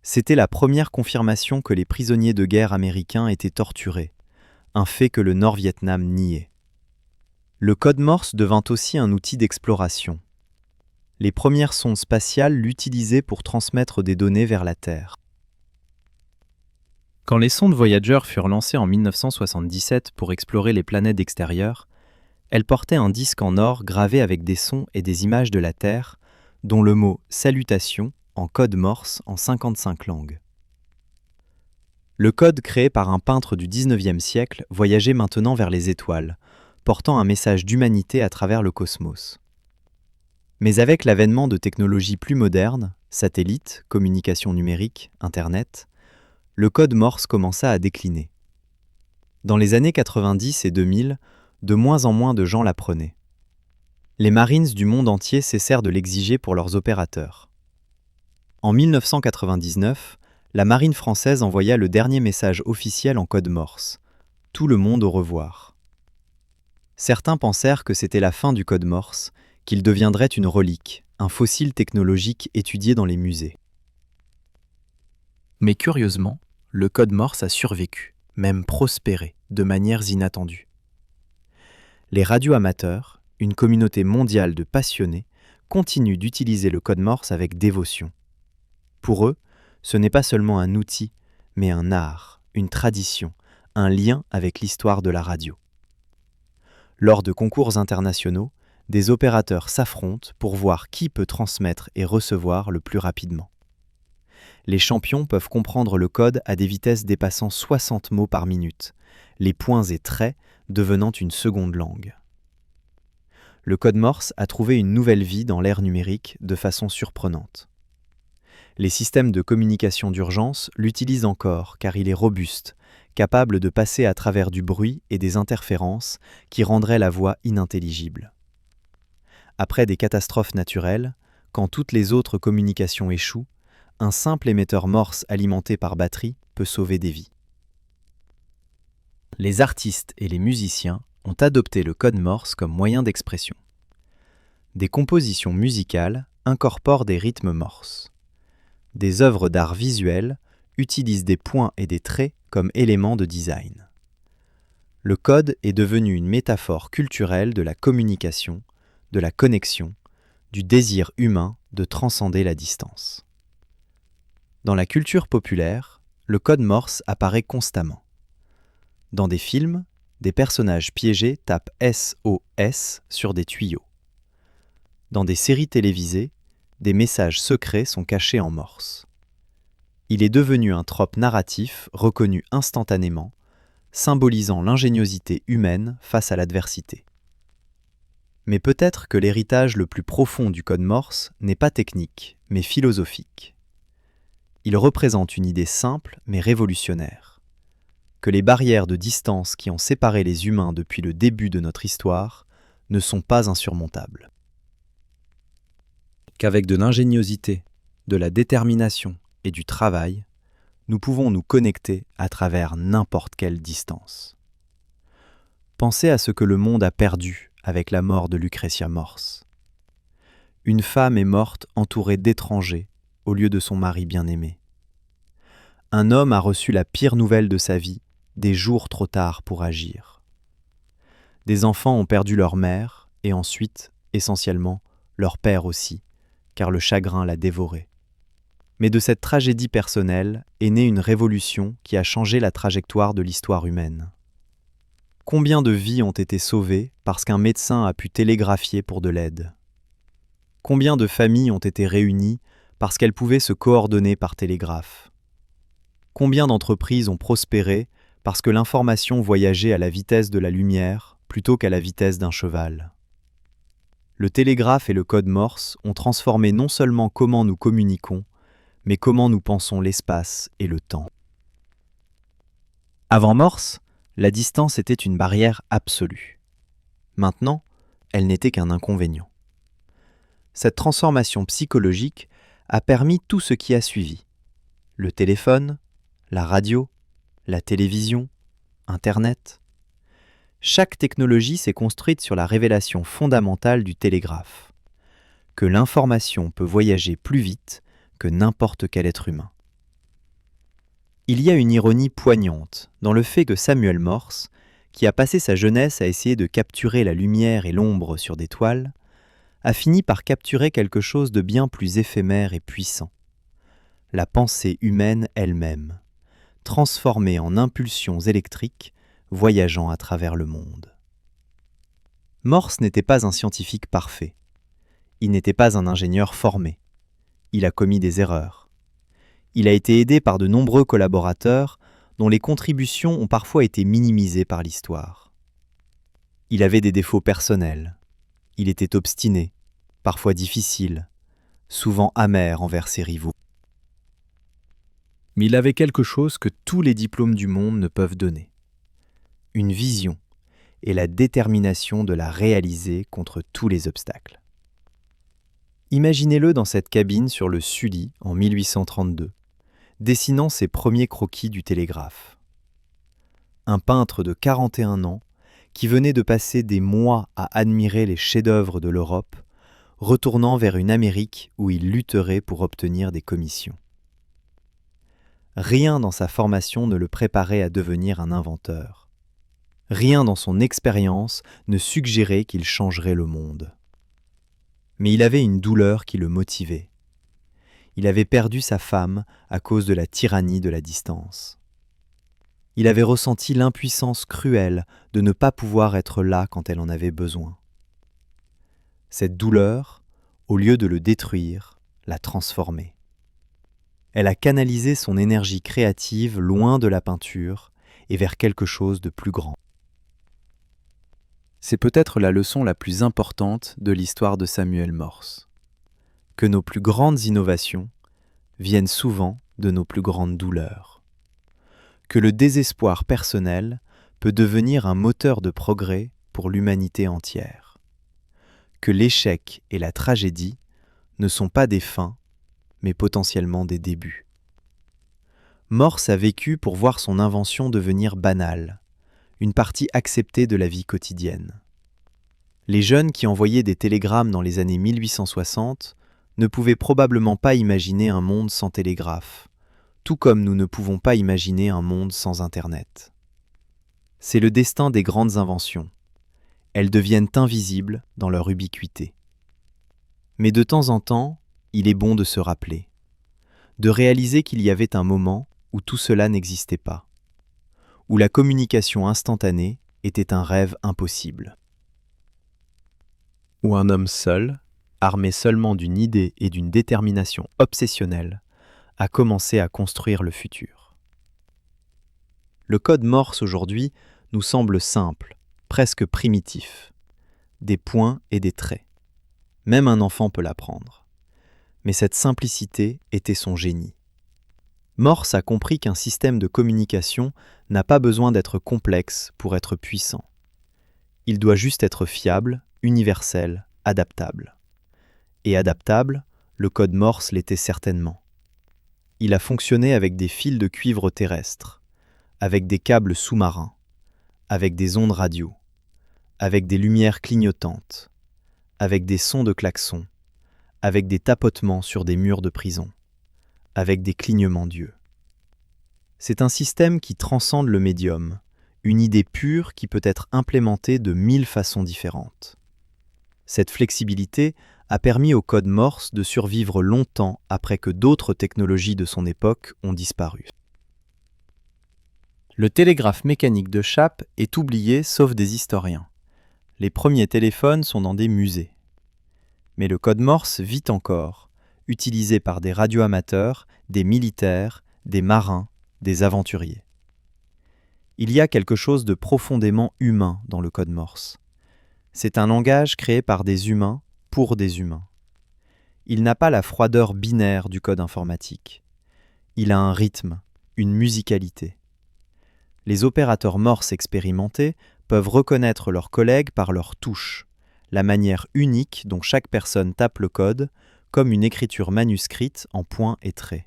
C'était la première confirmation que les prisonniers de guerre américains étaient torturés, un fait que le Nord-Vietnam niait. Le code Morse devint aussi un outil d'exploration. Les premières sondes spatiales l'utilisaient pour transmettre des données vers la Terre. Quand les sondes Voyager furent lancées en 1977 pour explorer les planètes extérieures, Elle portait un disque en or gravé avec des sons et des images de la Terre, dont le mot « salutation » en code morse en 55 langues. Le code créé par un peintre du XIXe siècle voyageait maintenant vers les étoiles, portant un message d'humanité à travers le cosmos. Mais avec l'avènement de technologies plus modernes, satellites, communications numériques, Internet, le code morse commença à décliner. Dans les années 90 et 2000, de moins en moins de gens l'apprenaient. Les Marines du monde entier cessèrent de l'exiger pour leurs opérateurs. En 1999, la Marine française envoya le dernier message officiel en code morse. Tout le monde au revoir. Certains pensèrent que c'était la fin du code morse, qu'il deviendrait une relique, un fossile technologique étudié dans les musées. Mais curieusement, le code morse a survécu, même prospéré, de manières inattendues. Les radioamateurs, une communauté mondiale de passionnés, continuent d'utiliser le code morse avec dévotion. Pour eux, ce n'est pas seulement un outil, mais un art, une tradition, un lien avec l'histoire de la radio. Lors de concours internationaux, des opérateurs s'affrontent pour voir qui peut transmettre et recevoir le plus rapidement. Les champions peuvent comprendre le code à des vitesses dépassant 60 mots par minute, les points et traits devenant une seconde langue. Le code morse a trouvé une nouvelle vie dans l'ère numérique de façon surprenante. Les systèmes de communication d'urgence l'utilisent encore car il est robuste, capable de passer à travers du bruit et des interférences qui rendraient la voix inintelligible. Après des catastrophes naturelles, quand toutes les autres communications échouent, un simple émetteur morse alimenté par batterie peut sauver des vies. Les artistes et les musiciens ont adopté le code morse comme moyen d'expression. Des compositions musicales incorporent des rythmes morse. Des œuvres d'art visuel utilisent des points et des traits comme éléments de design. Le code est devenu une métaphore culturelle de la communication, de la connexion, du désir humain de transcender la distance. Dans la culture populaire, le code morse apparaît constamment. Dans des films, des personnages piégés tapent SOS sur des tuyaux. Dans des séries télévisées, des messages secrets sont cachés en morse. Il est devenu un trope narratif reconnu instantanément, symbolisant l'ingéniosité humaine face à l'adversité. Mais peut-être que l'héritage le plus profond du code morse n'est pas technique, mais philosophique. Il représente une idée simple mais révolutionnaire. Que les barrières de distance qui ont séparé les humains depuis le début de notre histoire ne sont pas insurmontables. Qu'avec de l'ingéniosité, de la détermination et du travail, nous pouvons nous connecter à travers n'importe quelle distance. Pensez à ce que le monde a perdu avec la mort de Lucretia Morse. Une femme est morte entourée d'étrangers au lieu de son mari bien-aimé. Un homme a reçu la pire nouvelle de sa vie, des jours trop tard pour agir. Des enfants ont perdu leur mère et ensuite, essentiellement, leur père aussi, car le chagrin l'a dévoré. Mais de cette tragédie personnelle est née une révolution qui a changé la trajectoire de l'histoire humaine. Combien de vies ont été sauvées parce qu'un médecin a pu télégraphier pour de l'aide? Combien de familles ont été réunies parce qu'elles pouvaient se coordonner par télégraphe? Combien d'entreprises ont prospéré parce que l'information voyageait à la vitesse de la lumière plutôt qu'à la vitesse d'un cheval? Le télégraphe et le code morse ont transformé non seulement comment nous communiquons, mais comment nous pensons l'espace et le temps. Avant Morse, la distance était une barrière absolue. Maintenant, elle n'était qu'un inconvénient. Cette transformation psychologique a permis tout ce qui a suivi. Le téléphone, la radio, la télévision, Internet. Chaque technologie s'est construite sur la révélation fondamentale du télégraphe, que l'information peut voyager plus vite que n'importe quel être humain. Il y a une ironie poignante dans le fait que Samuel Morse, qui a passé sa jeunesse à essayer de capturer la lumière et l'ombre sur des toiles, a fini par capturer quelque chose de bien plus éphémère et puissant, la pensée humaine elle-même, transformée en impulsions électriques voyageant à travers le monde. Morse n'était pas un scientifique parfait. Il n'était pas un ingénieur formé. Il a commis des erreurs. Il a été aidé par de nombreux collaborateurs dont les contributions ont parfois été minimisées par l'histoire. Il avait des défauts personnels. Il était obstiné, parfois difficile, souvent amer envers ses rivaux. Mais il avait quelque chose que tous les diplômes du monde ne peuvent donner. Une vision et la détermination de la réaliser contre tous les obstacles. Imaginez-le dans cette cabine sur le Sully en 1832, dessinant ses premiers croquis du télégraphe. Un peintre de 41 ans qui venait de passer des mois à admirer les chefs-d'œuvre de l'Europe, retournant vers une Amérique où il lutterait pour obtenir des commissions. Rien dans sa formation ne le préparait à devenir un inventeur. Rien dans son expérience ne suggérait qu'il changerait le monde. Mais il avait une douleur qui le motivait. Il avait perdu sa femme à cause de la tyrannie de la distance. Il avait ressenti l'impuissance cruelle de ne pas pouvoir être là quand elle en avait besoin. Cette douleur, au lieu de le détruire, l'a transformé. Elle a canalisé son énergie créative loin de la peinture et vers quelque chose de plus grand. C'est peut-être la leçon la plus importante de l'histoire de Samuel Morse. Que nos plus grandes innovations viennent souvent de nos plus grandes douleurs. Que le désespoir personnel peut devenir un moteur de progrès pour l'humanité entière. Que l'échec et la tragédie ne sont pas des fins, mais potentiellement des débuts. Morse a vécu pour voir son invention devenir banale, une partie acceptée de la vie quotidienne. Les jeunes qui envoyaient des télégrammes dans les années 1860 ne pouvaient probablement pas imaginer un monde sans télégraphe, tout comme nous ne pouvons pas imaginer un monde sans Internet. C'est le destin des grandes inventions. Elles deviennent invisibles dans leur ubiquité. Mais de temps en temps, il est bon de se rappeler, de réaliser qu'il y avait un moment où tout cela n'existait pas, où la communication instantanée était un rêve impossible. Où un homme seul, armé seulement d'une idée et d'une détermination obsessionnelle, a commencé à construire le futur. Le code Morse aujourd'hui nous semble simple, presque primitif. Des points et des traits. Même un enfant peut l'apprendre. Mais cette simplicité était son génie. Morse a compris qu'un système de communication n'a pas besoin d'être complexe pour être puissant. Il doit juste être fiable, universel, adaptable. Et adaptable, le code Morse l'était certainement. Il a fonctionné avec des fils de cuivre terrestres, avec des câbles sous-marins, avec des ondes radio, avec des lumières clignotantes, avec des sons de klaxons, avec des tapotements sur des murs de prison, avec des clignements d'yeux. C'est un système qui transcende le médium, une idée pure qui peut être implémentée de 1000 façons différentes. Cette flexibilité a permis au code Morse de survivre longtemps après que d'autres technologies de son époque ont disparu. Le télégraphe mécanique de Chappe est oublié sauf des historiens. Les premiers téléphones sont dans des musées. Mais le code Morse vit encore, utilisé par des radioamateurs, des militaires, des marins, des aventuriers. Il y a quelque chose de profondément humain dans le code Morse. C'est un langage créé par des humains pour des humains. Il n'a pas la froideur binaire du code informatique. Il a un rythme, une musicalité. Les opérateurs Morse expérimentés peuvent reconnaître leurs collègues par leurs touches, la manière unique dont chaque personne tape le code, comme une écriture manuscrite en points et traits.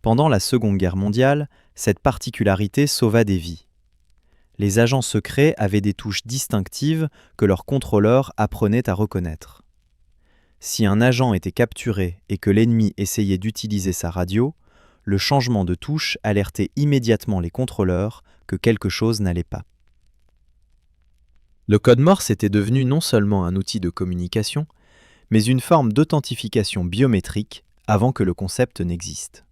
Pendant la Seconde Guerre mondiale, cette particularité sauva des vies. Les agents secrets avaient des touches distinctives que leurs contrôleurs apprenaient à reconnaître. Si un agent était capturé et que l'ennemi essayait d'utiliser sa radio, le changement de touche alertait immédiatement les contrôleurs que quelque chose n'allait pas. Le code Morse était devenu non seulement un outil de communication, mais une forme d'authentification biométrique avant que le concept n'existe.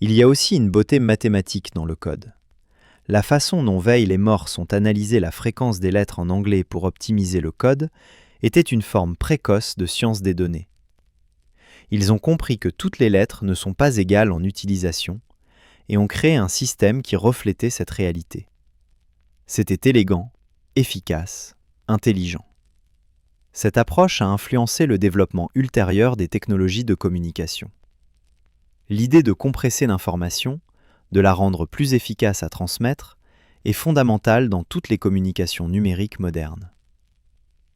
Il y a aussi une beauté mathématique dans le code. la façon dont Weil et Morse ont analysé la fréquence des lettres en anglais pour optimiser le code était une forme précoce de science des données. Ils ont compris que toutes les lettres ne sont pas égales en utilisation et ont créé un système qui reflétait cette réalité. C'était élégant, efficace, intelligent. Cette approche a influencé le développement ultérieur des technologies de communication. L'idée de compresser l'information, de la rendre plus efficace à transmettre, est fondamentale dans toutes les communications numériques modernes.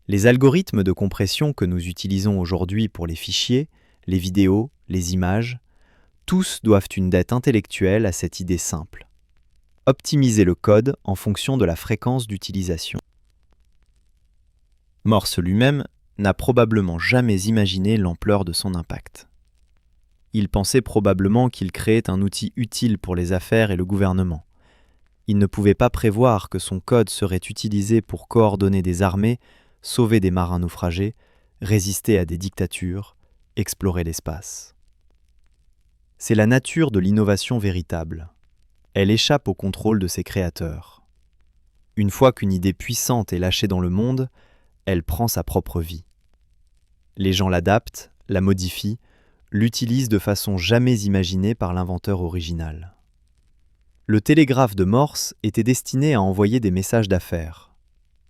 Les algorithmes de compression que nous utilisons aujourd'hui pour les fichiers, les vidéos, les images, tous doivent une dette intellectuelle à cette idée simple. Optimiser le code en fonction de la fréquence d'utilisation. Morse lui-même n'a probablement jamais imaginé l'ampleur de son impact. Il pensait probablement qu'il créait un outil utile pour les affaires et le gouvernement. Il ne pouvait pas prévoir que son code serait utilisé pour coordonner des armées, sauver des marins naufragés, résister à des dictatures, explorer l'espace. C'est la nature de l'innovation véritable. Elle échappe au contrôle de ses créateurs. Une fois qu'une idée puissante est lâchée dans le monde, elle prend sa propre vie. Les gens l'adaptent, la modifient, l'utilisent de façon jamais imaginée par l'inventeur original. Le télégraphe de Morse était destiné à envoyer des messages d'affaires.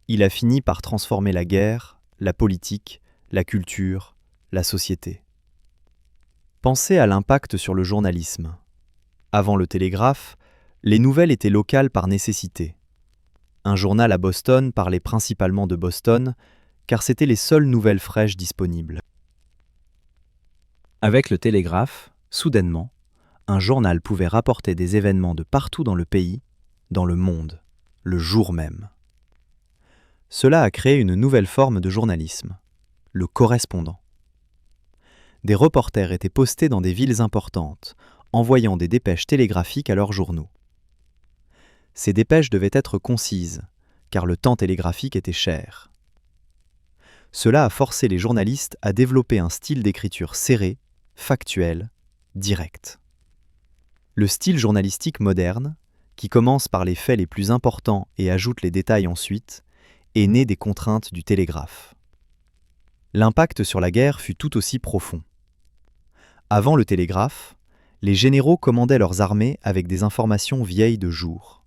Il a fini par transformer la guerre, la politique, la culture, la société. Pensez à l'impact sur le journalisme. Avant le télégraphe, les nouvelles étaient locales par nécessité. Un journal à Boston parlait principalement de Boston, car c'étaient les seules nouvelles fraîches disponibles. Avec le télégraphe, soudainement, un journal pouvait rapporter des événements de partout dans le pays, dans le monde, le jour même. Cela a créé une nouvelle forme de journalisme, le correspondant. Des reporters étaient postés dans des villes importantes, envoyant des dépêches télégraphiques à leurs journaux. Ces dépêches devaient être concises, car le temps télégraphique était cher. Cela a forcé les journalistes à développer un style d'écriture serré, factuel, direct. Le style journalistique moderne, qui commence par les faits les plus importants et ajoute les détails ensuite, est né des contraintes du télégraphe. L'impact sur la guerre fut tout aussi profond. Avant le télégraphe, les généraux commandaient leurs armées avec des informations vieilles de jours.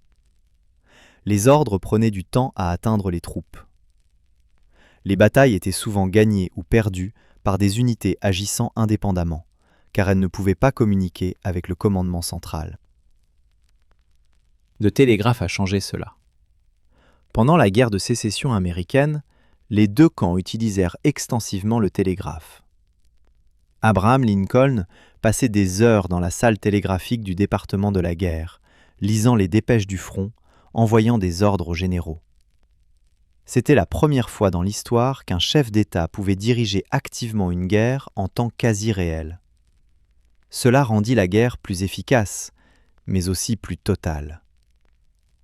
Les ordres prenaient du temps à atteindre les troupes. Les batailles étaient souvent gagnées ou perdues par des unités agissant indépendamment, car elles ne pouvaient pas communiquer avec le commandement central. Le télégraphe a changé cela. Pendant la guerre de sécession américaine, les deux camps utilisèrent extensivement le télégraphe. Abraham Lincoln passait des heures dans la salle télégraphique du département de la guerre, lisant les dépêches du front, envoyant des ordres aux généraux. C'était la première fois dans l'histoire qu'un chef d'État pouvait diriger activement une guerre en temps quasi réel. Cela rendit la guerre plus efficace, mais aussi plus totale.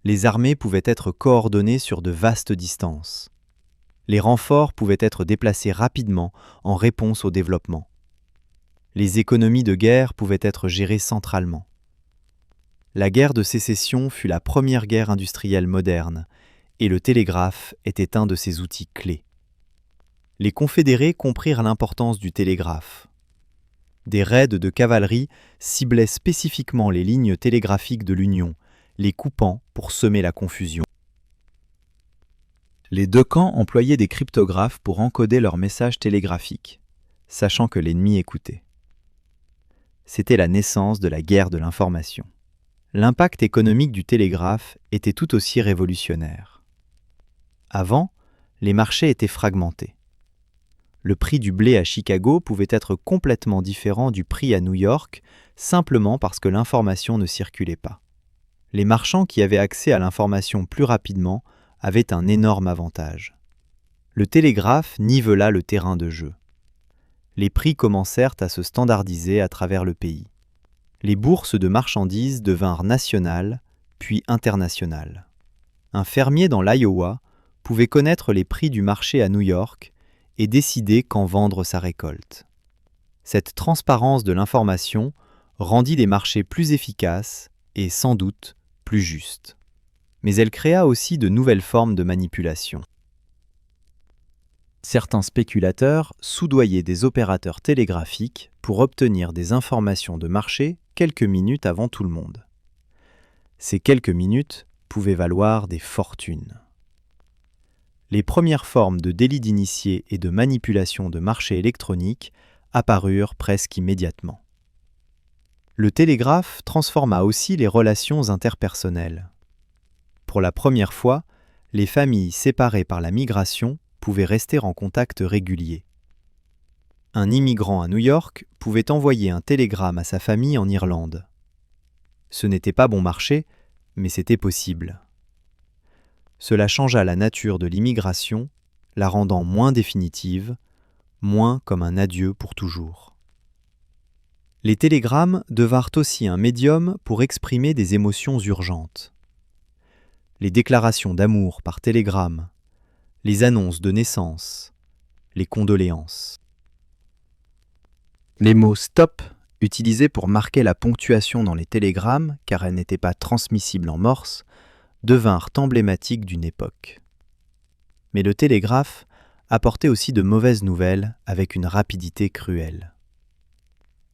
Les armées pouvaient être coordonnées sur de vastes distances. Les renforts pouvaient être déplacés rapidement en réponse au développement. Les économies de guerre pouvaient être gérées centralement. La guerre de sécession fut la première guerre industrielle moderne, et le télégraphe était un de ses outils clés. Les confédérés comprirent l'importance du télégraphe. Des raids de cavalerie ciblaient spécifiquement les lignes télégraphiques de l'Union, les coupant pour semer la confusion. Les deux camps employaient des cryptographes pour encoder leurs messages télégraphiques, sachant que l'ennemi écoutait. C'était la naissance de la guerre de l'information. L'impact économique du télégraphe était tout aussi révolutionnaire. Avant, les marchés étaient fragmentés. Le prix du blé à Chicago pouvait être complètement différent du prix à New York, simplement parce que l'information ne circulait pas. Les marchands qui avaient accès à l'information plus rapidement avaient un énorme avantage. Le télégraphe nivela le terrain de jeu. Les prix commencèrent à se standardiser à travers le pays. Les bourses de marchandises devinrent nationales, puis internationales. Un fermier dans l'Iowa pouvait connaître les prix du marché à New York et décider quand vendre sa récolte. Cette transparence de l'information rendit les marchés plus efficaces et sans doute plus justes. Mais elle créa aussi de nouvelles formes de manipulation. Certains spéculateurs soudoyaient des opérateurs télégraphiques pour obtenir des informations de marché quelques minutes avant tout le monde. Ces quelques minutes pouvaient valoir des fortunes. Les premières formes de délit d'initié et de manipulation de marché électronique apparurent presque immédiatement. Le télégraphe transforma aussi les relations interpersonnelles. Pour la première fois, les familles séparées par la migration pouvaient rester en contact régulier. Un immigrant à New York pouvait envoyer un télégramme à sa famille en Irlande. Ce n'était pas bon marché, mais c'était possible. Cela changea la nature de l'immigration, la rendant moins définitive, moins comme un adieu pour toujours. Les télégrammes devinrent aussi un médium pour exprimer des émotions urgentes. Les déclarations d'amour par télégramme, les annonces de naissance, les condoléances. Les mots « stop » utilisés pour marquer la ponctuation dans les télégrammes, car elles n'étaient pas transmissibles en morse, devinrent emblématiques d'une époque. Mais le télégraphe apportait aussi de mauvaises nouvelles avec une rapidité cruelle.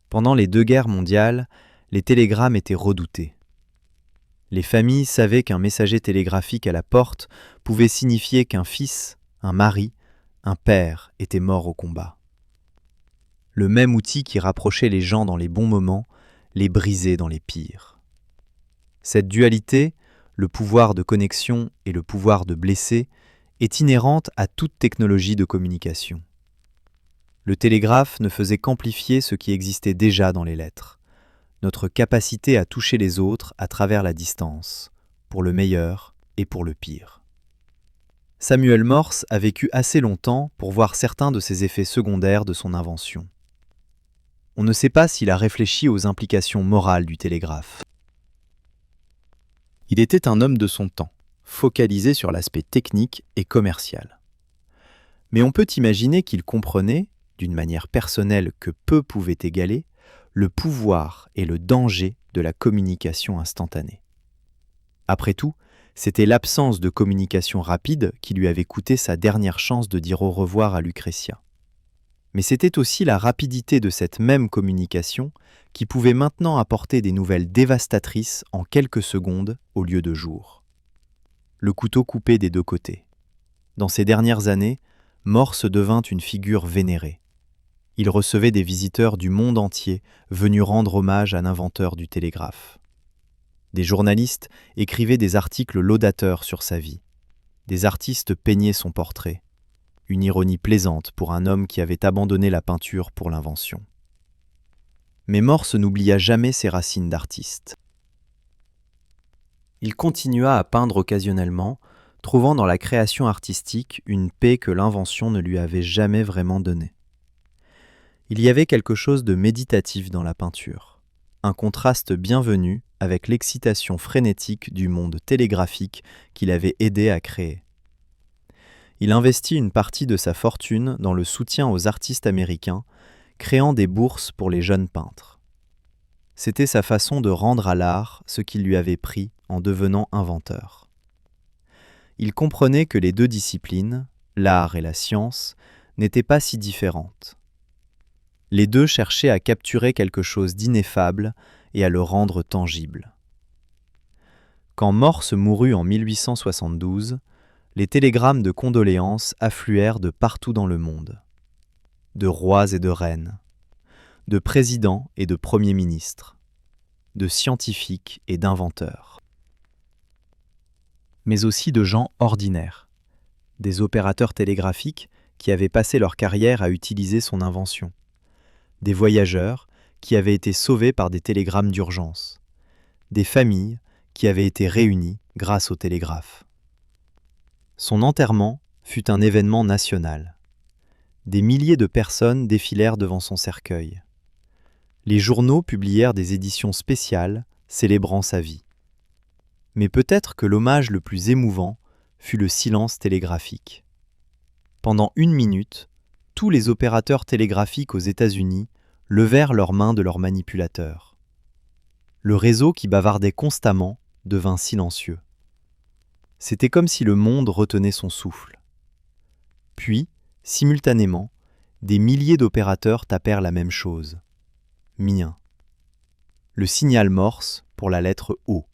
Pendant les 2 guerres mondiales, les télégrammes étaient redoutés. Les familles savaient qu'un messager télégraphique à la porte pouvait signifier qu'un fils, un mari, un père était mort au combat. Le même outil qui rapprochait les gens dans les bons moments, les brisait dans les pires. Cette dualité, le pouvoir de connexion et le pouvoir de blesser, est inhérente à toute technologie de communication. Le télégraphe ne faisait qu'amplifier ce qui existait déjà dans les lettres, notre capacité à toucher les autres à travers la distance, pour le meilleur et pour le pire. Samuel Morse a vécu assez longtemps pour voir certains de ces effets secondaires de son invention. On ne sait pas s'il a réfléchi aux implications morales du télégraphe. Il était un homme de son temps, focalisé sur l'aspect technique et commercial. Mais on peut imaginer qu'il comprenait, d'une manière personnelle que peu pouvaient égaler, le pouvoir et le danger de la communication instantanée. Après tout, c'était l'absence de communication rapide qui lui avait coûté sa dernière chance de dire au revoir à Lucretia. Mais c'était aussi la rapidité de cette même communication qui pouvait maintenant apporter des nouvelles dévastatrices en quelques secondes au lieu de jours. Le couteau coupé des 2 côtés. Dans ces dernières années, Morse devint une figure vénérée. Il recevait des visiteurs du monde entier venus rendre hommage à l'inventeur du télégraphe. Des journalistes écrivaient des articles laudateurs sur sa vie. Des artistes peignaient son portrait. Une ironie plaisante pour un homme qui avait abandonné la peinture pour l'invention. Mais Morse n'oublia jamais ses racines d'artiste. Il continua à peindre occasionnellement, trouvant dans la création artistique une paix que l'invention ne lui avait jamais vraiment donnée. Il y avait quelque chose de méditatif dans la peinture, un contraste bienvenu avec l'excitation frénétique du monde télégraphique qu'il avait aidé à créer. Il investit une partie de sa fortune dans le soutien aux artistes américains, créant des bourses pour les jeunes peintres. C'était sa façon de rendre à l'art ce qu'il lui avait pris en devenant inventeur. Il comprenait que les 2 disciplines, l'art et la science, n'étaient pas si différentes. Les 2 cherchaient à capturer quelque chose d'ineffable et à le rendre tangible. Quand Morse mourut en 1872, les télégrammes de condoléances affluèrent de partout dans le monde. De rois et de reines, de présidents et de premiers ministres, de scientifiques et d'inventeurs. Mais aussi de gens ordinaires, des opérateurs télégraphiques qui avaient passé leur carrière à utiliser son invention, des voyageurs qui avaient été sauvés par des télégrammes d'urgence, des familles qui avaient été réunies grâce au télégraphe. Son enterrement fut un événement national. Des milliers de personnes défilèrent devant son cercueil. Les journaux publièrent des éditions spéciales célébrant sa vie. Mais peut-être que l'hommage le plus émouvant fut le silence télégraphique. Pendant 1 minute, tous les opérateurs télégraphiques aux États-Unis levèrent leurs mains de leurs manipulateurs. Le réseau qui bavardait constamment devint silencieux. C'était comme si le monde retenait son souffle. Puis, simultanément, des milliers d'opérateurs tapèrent la même chose. Mien. Le signal morse pour la lettre O.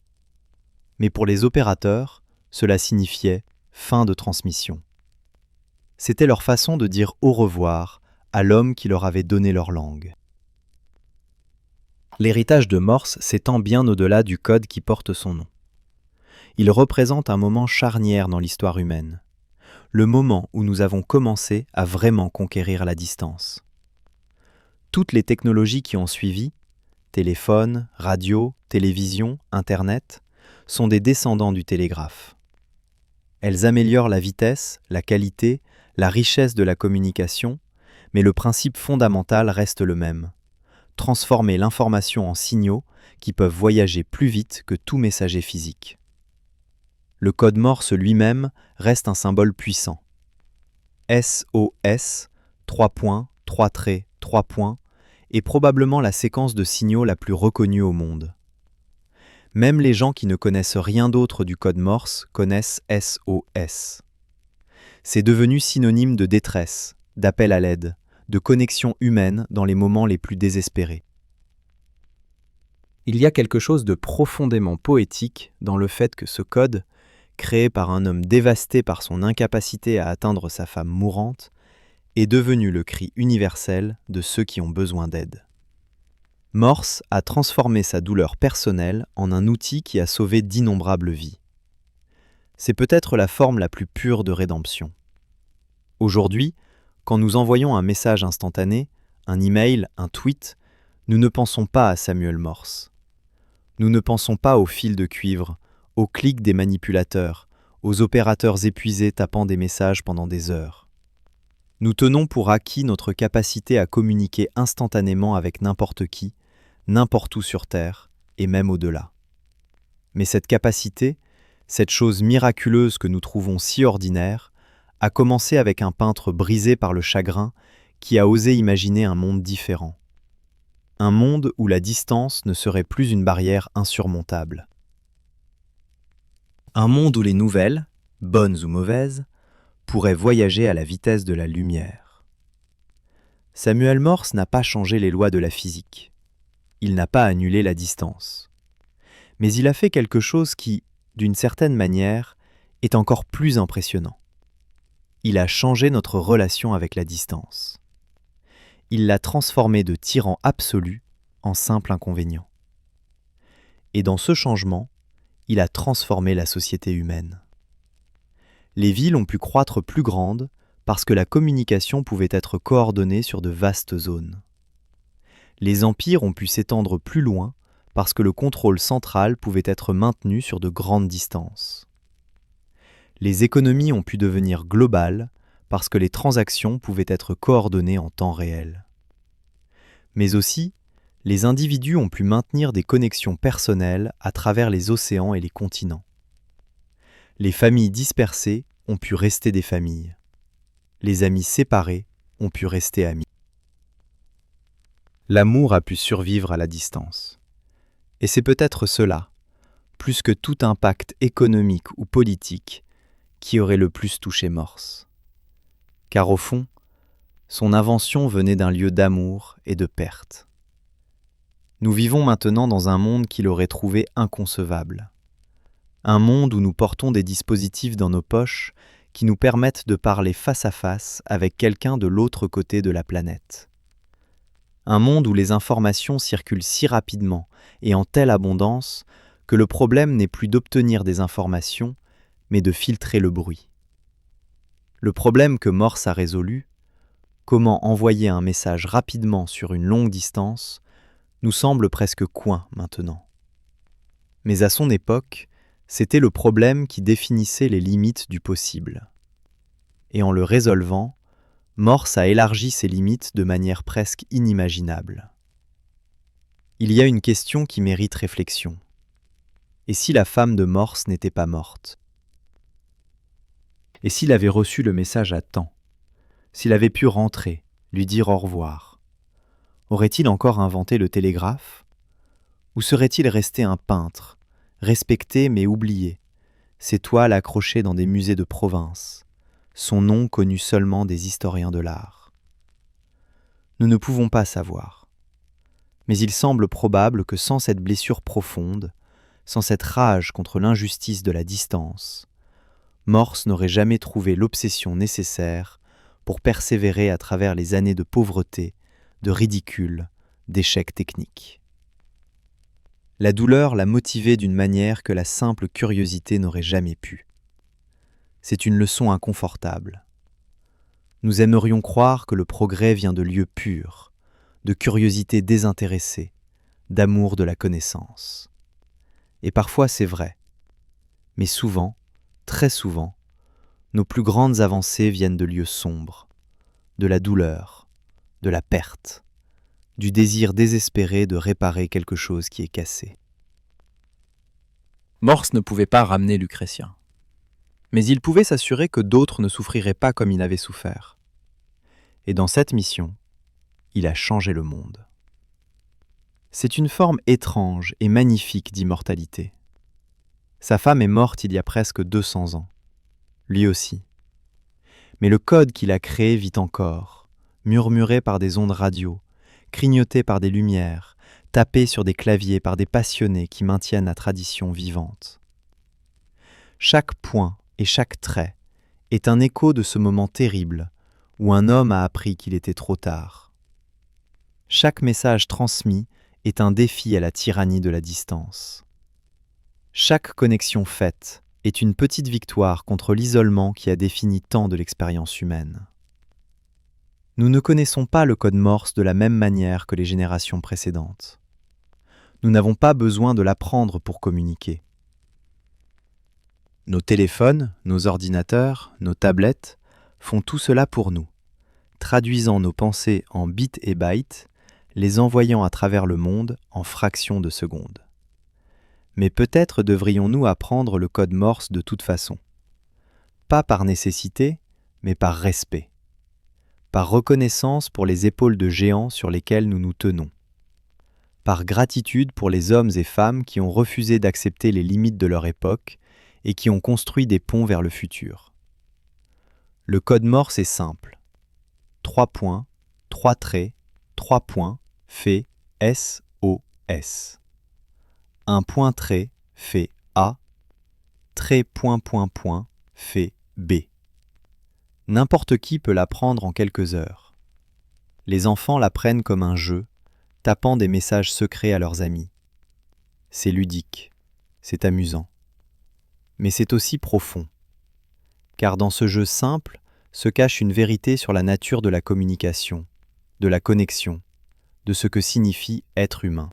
Mais pour les opérateurs, cela signifiait fin de transmission. C'était leur façon de dire au revoir à l'homme qui leur avait donné leur langue. L'héritage de Morse s'étend bien au-delà du code qui porte son nom. Il représente un moment charnière dans l'histoire humaine, le moment où nous avons commencé à vraiment conquérir la distance. Toutes les technologies qui ont suivi, téléphone, radio, télévision, Internet, sont des descendants du télégraphe. Elles améliorent la vitesse, la qualité, la richesse de la communication, mais le principe fondamental reste le même: transformer l'information en signaux qui peuvent voyager plus vite que tout messager physique. Le code Morse lui-même reste un symbole puissant. SOS, 3 points, 3 traits, 3 points, est probablement la séquence de signaux la plus reconnue au monde. Même les gens qui ne connaissent rien d'autre du code Morse connaissent SOS. C'est devenu synonyme de détresse, d'appel à l'aide, de connexion humaine dans les moments les plus désespérés. Il y a quelque chose de profondément poétique dans le fait que ce code, créé par un homme dévasté par son incapacité à atteindre sa femme mourante, est devenu le cri universel de ceux qui ont besoin d'aide. Morse a transformé sa douleur personnelle en un outil qui a sauvé d'innombrables vies. C'est peut-être la forme la plus pure de rédemption. Aujourd'hui, quand nous envoyons un message instantané, un email, un tweet, nous ne pensons pas à Samuel Morse. Nous ne pensons pas aux fils de cuivre, aux clics des manipulateurs, aux opérateurs épuisés tapant des messages pendant des heures. Nous tenons pour acquis notre capacité à communiquer instantanément avec n'importe qui, n'importe où sur Terre, et même au-delà. Mais cette capacité, cette chose miraculeuse que nous trouvons si ordinaire, a commencé avec un peintre brisé par le chagrin qui a osé imaginer un monde différent. Un monde où la distance ne serait plus une barrière insurmontable. Un monde où les nouvelles, bonnes ou mauvaises, pourraient voyager à la vitesse de la lumière. Samuel Morse n'a pas changé les lois de la physique. Il n'a pas annulé la distance. Mais il a fait quelque chose qui, d'une certaine manière, est encore plus impressionnant. Il a changé notre relation avec la distance. Il l'a transformée de tyran absolu en simple inconvénient. Et dans ce changement, il a transformé la société humaine. Les villes ont pu croître plus grandes parce que la communication pouvait être coordonnée sur de vastes zones. Les empires ont pu s'étendre plus loin parce que le contrôle central pouvait être maintenu sur de grandes distances. Les économies ont pu devenir globales parce que les transactions pouvaient être coordonnées en temps réel. Mais aussi, les individus ont pu maintenir des connexions personnelles à travers les océans et les continents. Les familles dispersées ont pu rester des familles. Les amis séparés ont pu rester amis. L'amour a pu survivre à la distance. Et c'est peut-être cela, plus que tout impact économique ou politique, qui aurait le plus touché Morse. Car au fond, son invention venait d'un lieu d'amour et de perte. Nous vivons maintenant dans un monde qu'il aurait trouvé inconcevable. Un monde où nous portons des dispositifs dans nos poches qui nous permettent de parler face à face avec quelqu'un de l'autre côté de la planète. Un monde où les informations circulent si rapidement et en telle abondance que le problème n'est plus d'obtenir des informations, mais de filtrer le bruit. Le problème que Morse a résolu, comment envoyer un message rapidement sur une longue distance, nous semble presque coin maintenant. Mais à son époque, c'était le problème qui définissait les limites du possible. Et en le résolvant, Morse a élargi ses limites de manière presque inimaginable. Il y a une question qui mérite réflexion. Et si la femme de Morse n'était pas morte ? Et s'il avait reçu le message à temps ? S'il avait pu rentrer, lui dire au revoir ? Aurait-il encore inventé le télégraphe ? Ou serait-il resté un peintre, respecté mais oublié, ses toiles accrochées dans des musées de province, son nom connu seulement des historiens de l'art. Nous ne pouvons pas savoir. Mais il semble probable que sans cette blessure profonde, sans cette rage contre l'injustice de la distance, Morse n'aurait jamais trouvé l'obsession nécessaire pour persévérer à travers les années de pauvreté, de ridicule, d'échecs techniques. La douleur l'a motivé d'une manière que la simple curiosité n'aurait jamais pu. C'est une leçon inconfortable. Nous aimerions croire que le progrès vient de lieux purs, de curiosité désintéressée, d'amour de la connaissance. Et parfois c'est vrai. Mais souvent, très souvent, nos plus grandes avancées viennent de lieux sombres, de la douleur, de la perte, du désir désespéré de réparer quelque chose qui est cassé. Morse ne pouvait pas ramener Lucrétien. Mais il pouvait s'assurer que d'autres ne souffriraient pas comme il avait souffert. Et dans cette mission, il a changé le monde. C'est une forme étrange et magnifique d'immortalité. Sa femme est morte il y a presque 200 ans. Lui aussi. Mais le code qu'il a créé vit encore, murmuré par des ondes radio, crignoté par des lumières, tapé sur des claviers par des passionnés qui maintiennent la tradition vivante. Chaque point et chaque trait est un écho de ce moment terrible où un homme a appris qu'il était trop tard. Chaque message transmis est un défi à la tyrannie de la distance. Chaque connexion faite est une petite victoire contre l'isolement qui a défini tant de l'expérience humaine. Nous ne connaissons pas le code Morse de la même manière que les générations précédentes. Nous n'avons pas besoin de l'apprendre pour communiquer. Nos téléphones, nos ordinateurs, nos tablettes font tout cela pour nous, traduisant nos pensées en bits et bytes, les envoyant à travers le monde en fractions de secondes. Mais peut-être devrions-nous apprendre le code Morse de toute façon. Pas par nécessité, mais par respect. Par reconnaissance pour les épaules de géants sur lesquelles nous nous tenons. Par gratitude pour les hommes et femmes qui ont refusé d'accepter les limites de leur époque et qui ont construit des ponts vers le futur. Le code Morse est simple. 3 points, 3 traits, 3 points, fait SOS. Un point trait fait A, trait point point point fait B. N'importe qui peut l'apprendre en quelques heures. Les enfants l'apprennent comme un jeu, tapant des messages secrets à leurs amis. C'est ludique, c'est amusant. Mais c'est aussi profond. Car dans ce jeu simple se cache une vérité sur la nature de la communication, de la connexion, de ce que signifie être humain.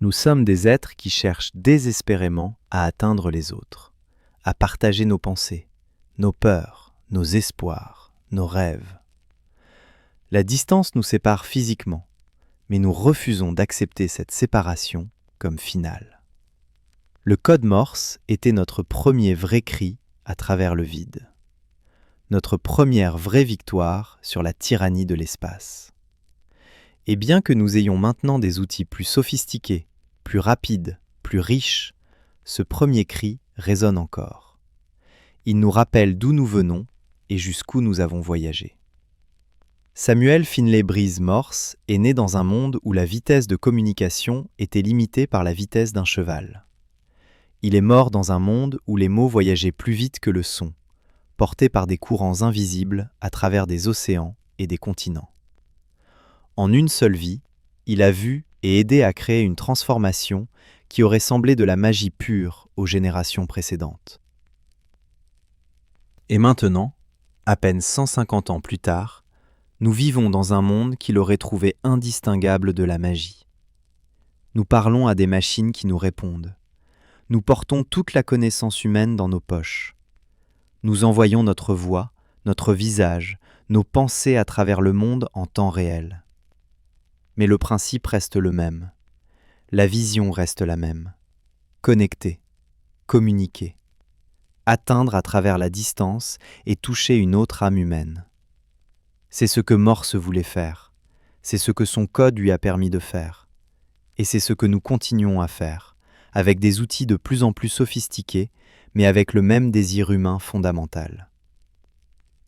Nous sommes des êtres qui cherchent désespérément à atteindre les autres, à partager nos pensées, nos peurs, nos espoirs, nos rêves. La distance nous sépare physiquement, mais nous refusons d'accepter cette séparation comme finale. Le code Morse était notre premier vrai cri à travers le vide. Notre première vraie victoire sur la tyrannie de l'espace. Et bien que nous ayons maintenant des outils plus sophistiqués, plus rapides, plus riches, ce premier cri résonne encore. Il nous rappelle d'où nous venons et jusqu'où nous avons voyagé. Samuel Finley Breese Morse est né dans un monde où la vitesse de communication était limitée par la vitesse d'un cheval. Il est mort dans un monde où les mots voyageaient plus vite que le son, portés par des courants invisibles à travers des océans et des continents. En une seule vie, il a vu et aidé à créer une transformation qui aurait semblé de la magie pure aux générations précédentes. Et maintenant, à peine 150 ans plus tard, nous vivons dans un monde qu'il aurait trouvé indistinguable de la magie. Nous parlons à des machines qui nous répondent. Nous portons toute la connaissance humaine dans nos poches. Nous envoyons notre voix, notre visage, nos pensées à travers le monde en temps réel. Mais le principe reste le même. La vision reste la même. Connecter, communiquer, atteindre à travers la distance et toucher une autre âme humaine. C'est ce que Morse voulait faire. C'est ce que son code lui a permis de faire. Et c'est ce que nous continuons à faire, avec des outils de plus en plus sophistiqués, mais avec le même désir humain fondamental.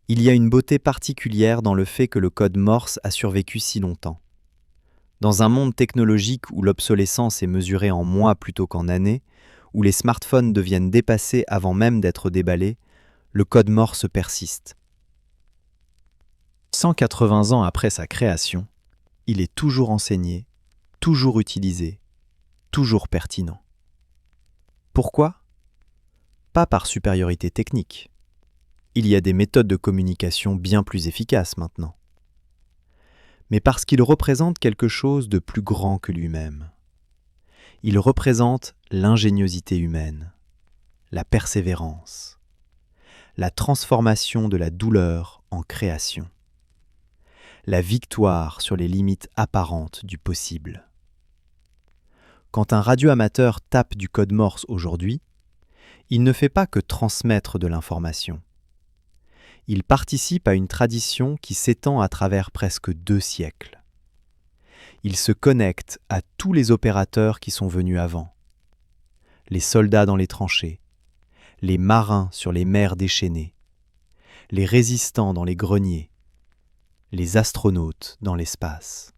Il y a une beauté particulière dans le fait que le code Morse a survécu si longtemps. Dans un monde technologique où l'obsolescence est mesurée en mois plutôt qu'en années, où les smartphones deviennent dépassés avant même d'être déballés, le code Morse persiste. 180 ans après sa création, il est toujours enseigné, toujours utilisé, toujours pertinent. Pourquoi ? Pas par supériorité technique. Il y a des méthodes de communication bien plus efficaces maintenant. Mais parce qu'il représente quelque chose de plus grand que lui-même. Il représente l'ingéniosité humaine, la persévérance, la transformation de la douleur en création, la victoire sur les limites apparentes du possible. Quand un radioamateur tape du code Morse aujourd'hui, il ne fait pas que transmettre de l'information. Il participe à une tradition qui s'étend à travers presque 2 siècles. Il se connecte à tous les opérateurs qui sont venus avant. Les soldats dans les tranchées, les marins sur les mers déchaînées, les résistants dans les greniers, les astronautes dans l'espace.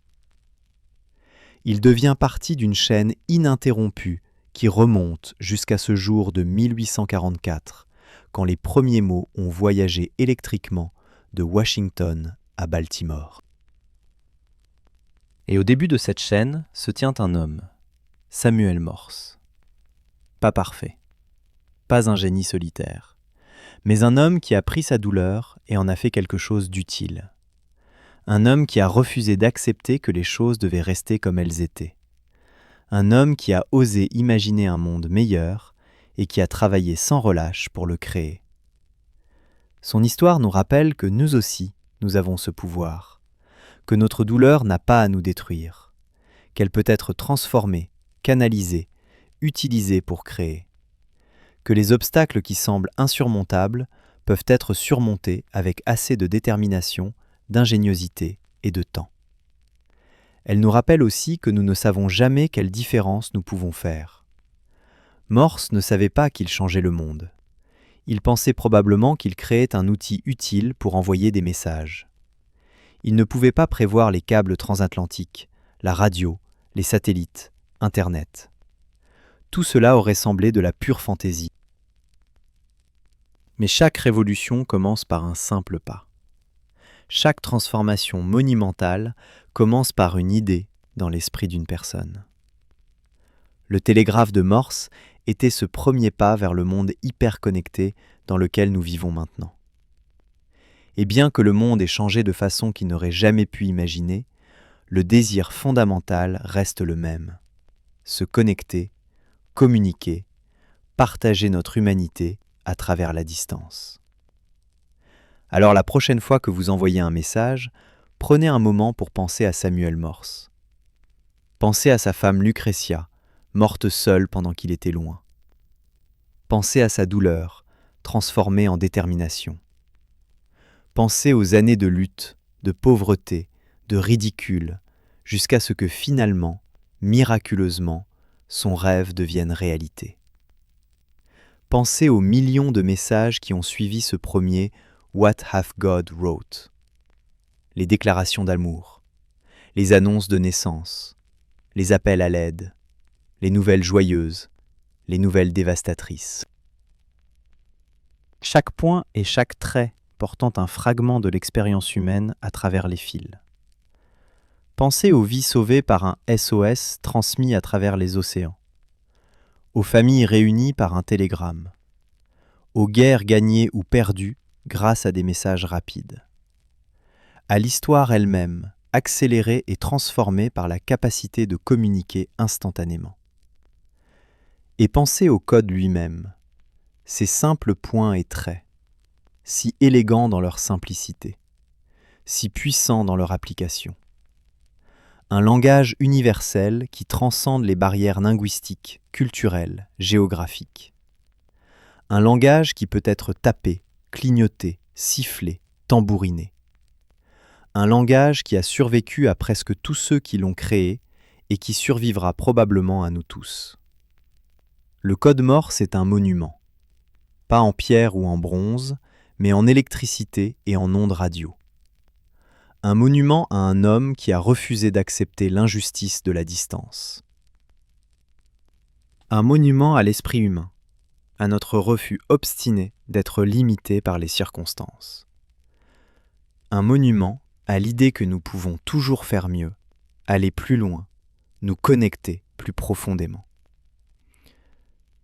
Il devient partie d'une chaîne ininterrompue qui remonte jusqu'à ce jour de 1844, quand les premiers mots ont voyagé électriquement de Washington à Baltimore. Et au début de cette chaîne se tient un homme, Samuel Morse. Pas parfait, pas un génie solitaire, mais un homme qui a pris sa douleur et en a fait quelque chose d'utile. Un homme qui a refusé d'accepter que les choses devaient rester comme elles étaient. Un homme qui a osé imaginer un monde meilleur et qui a travaillé sans relâche pour le créer. Son histoire nous rappelle que nous aussi, nous avons ce pouvoir, que notre douleur n'a pas à nous détruire, qu'elle peut être transformée, canalisée, utilisée pour créer, que les obstacles qui semblent insurmontables peuvent être surmontés avec assez de détermination, d'ingéniosité et de temps. Elle nous rappelle aussi que nous ne savons jamais quelle différence nous pouvons faire. Morse ne savait pas qu'il changeait le monde. Il pensait probablement qu'il créait un outil utile pour envoyer des messages. Il ne pouvait pas prévoir les câbles transatlantiques, la radio, les satellites, Internet. Tout cela aurait semblé de la pure fantaisie. Mais chaque révolution commence par un simple pas. Chaque transformation monumentale commence par une idée dans l'esprit d'une personne. Le télégraphe de Morse était ce premier pas vers le monde hyper connecté dans lequel nous vivons maintenant. Et bien que le monde ait changé de façon qu'il n'aurait jamais pu imaginer, le désir fondamental reste le même. Se connecter, communiquer, partager notre humanité à travers la distance. Alors la prochaine fois que vous envoyez un message, prenez un moment pour penser à Samuel Morse. Pensez à sa femme Lucretia, morte seule pendant qu'il était loin. Pensez à sa douleur, transformée en détermination. Pensez aux années de lutte, de pauvreté, de ridicule, jusqu'à ce que finalement, miraculeusement, son rêve devienne réalité. Pensez aux millions de messages qui ont suivi ce premier « What hath God wrote ?» Les déclarations d'amour, les annonces de naissance, les appels à l'aide, les nouvelles joyeuses, les nouvelles dévastatrices. Chaque point et chaque trait portant un fragment de l'expérience humaine à travers les fils. Pensez aux vies sauvées par un SOS transmis à travers les océans, aux familles réunies par un télégramme, aux guerres gagnées ou perdues grâce à des messages rapides, à l'histoire elle-même, accélérée et transformée par la capacité de communiquer instantanément. Et pensez au code lui-même, ces simples points et traits, si élégants dans leur simplicité, si puissants dans leur application. Un langage universel qui transcende les barrières linguistiques, culturelles, géographiques. Un langage qui peut être tapé, clignoté, sifflé, tambouriné. Un langage qui a survécu à presque tous ceux qui l'ont créé et qui survivra probablement à nous tous. Le code Morse est un monument. Pas en pierre ou en bronze, mais en électricité et en ondes radio. Un monument à un homme qui a refusé d'accepter l'injustice de la distance. Un monument à l'esprit humain, à notre refus obstiné d'être limité par les circonstances. Un monument à l'idée que nous pouvons toujours faire mieux, aller plus loin, nous connecter plus profondément.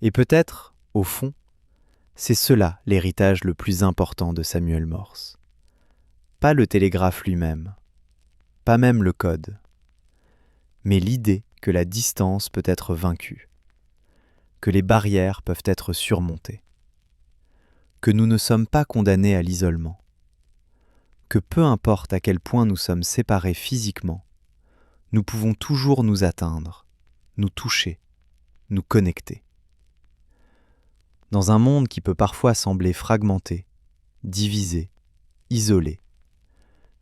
Et peut-être, au fond, c'est cela l'héritage le plus important de Samuel Morse. Pas le télégraphe lui-même, pas même le code, mais l'idée que la distance peut être vaincue, que les barrières peuvent être surmontées, que nous ne sommes pas condamnés à l'isolement, que peu importe à quel point nous sommes séparés physiquement, nous pouvons toujours nous atteindre, nous toucher, nous connecter. Dans un monde qui peut parfois sembler fragmenté, divisé, isolé,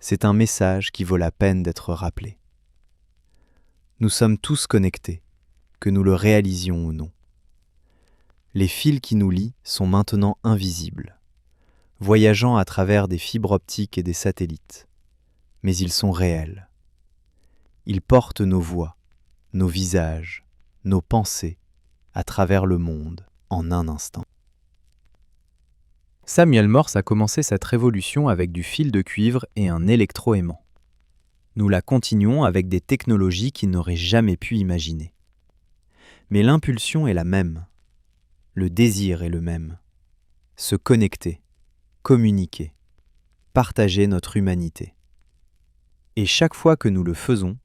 c'est un message qui vaut la peine d'être rappelé. Nous sommes tous connectés, que nous le réalisions ou non. Les fils qui nous lient sont maintenant invisibles, voyageant à travers des fibres optiques et des satellites, mais ils sont réels. Ils portent nos voix, nos visages, nos pensées à travers le monde en un instant. Samuel Morse a commencé cette révolution avec du fil de cuivre et un électroaimant. Nous la continuons avec des technologies qu'il n'aurait jamais pu imaginer. Mais l'impulsion est la même. Le désir est le même. Se connecter, communiquer, partager notre humanité. Et chaque fois que nous le faisons,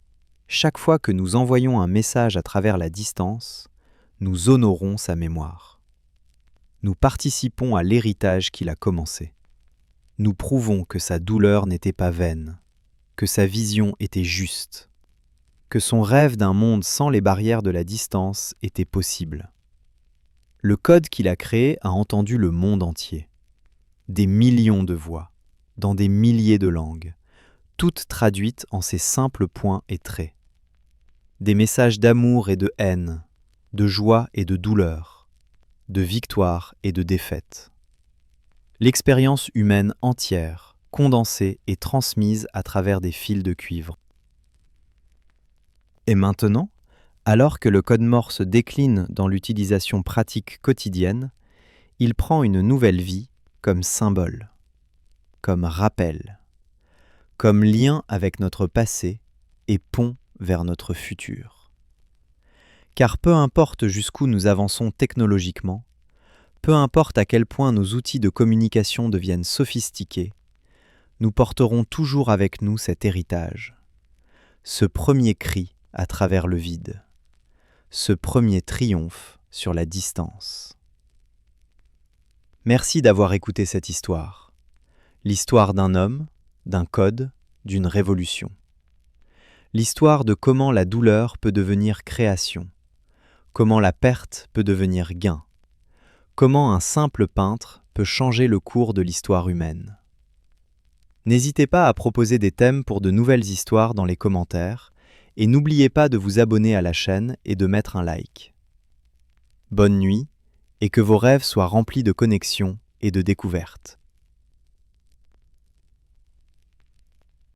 chaque fois que nous envoyons un message à travers la distance, nous honorons sa mémoire. Nous participons à l'héritage qu'il a commencé. Nous prouvons que sa douleur n'était pas vaine, que sa vision était juste, que son rêve d'un monde sans les barrières de la distance était possible. Le code qu'il a créé a entendu le monde entier. Des millions de voix, dans des milliers de langues, toutes traduites en ces simples points et traits. Des messages d'amour et de haine, de joie et de douleur, de victoire et de défaite. L'expérience humaine entière, condensée et transmise à travers des fils de cuivre. Et maintenant, alors que le code Morse décline dans l'utilisation pratique quotidienne, il prend une nouvelle vie comme symbole, comme rappel, comme lien avec notre passé et pont vers notre futur. Car peu importe jusqu'où nous avançons technologiquement, peu importe à quel point nos outils de communication deviennent sophistiqués, nous porterons toujours avec nous cet héritage, ce premier cri à travers le vide, ce premier triomphe sur la distance. Merci d'avoir écouté cette histoire, l'histoire d'un homme, d'un code, d'une révolution. L'histoire de comment la douleur peut devenir création, comment la perte peut devenir gain, comment un simple peintre peut changer le cours de l'histoire humaine. N'hésitez pas à proposer des thèmes pour de nouvelles histoires dans les commentaires et n'oubliez pas de vous abonner à la chaîne et de mettre un like. Bonne nuit et que vos rêves soient remplis de connexions et de découvertes.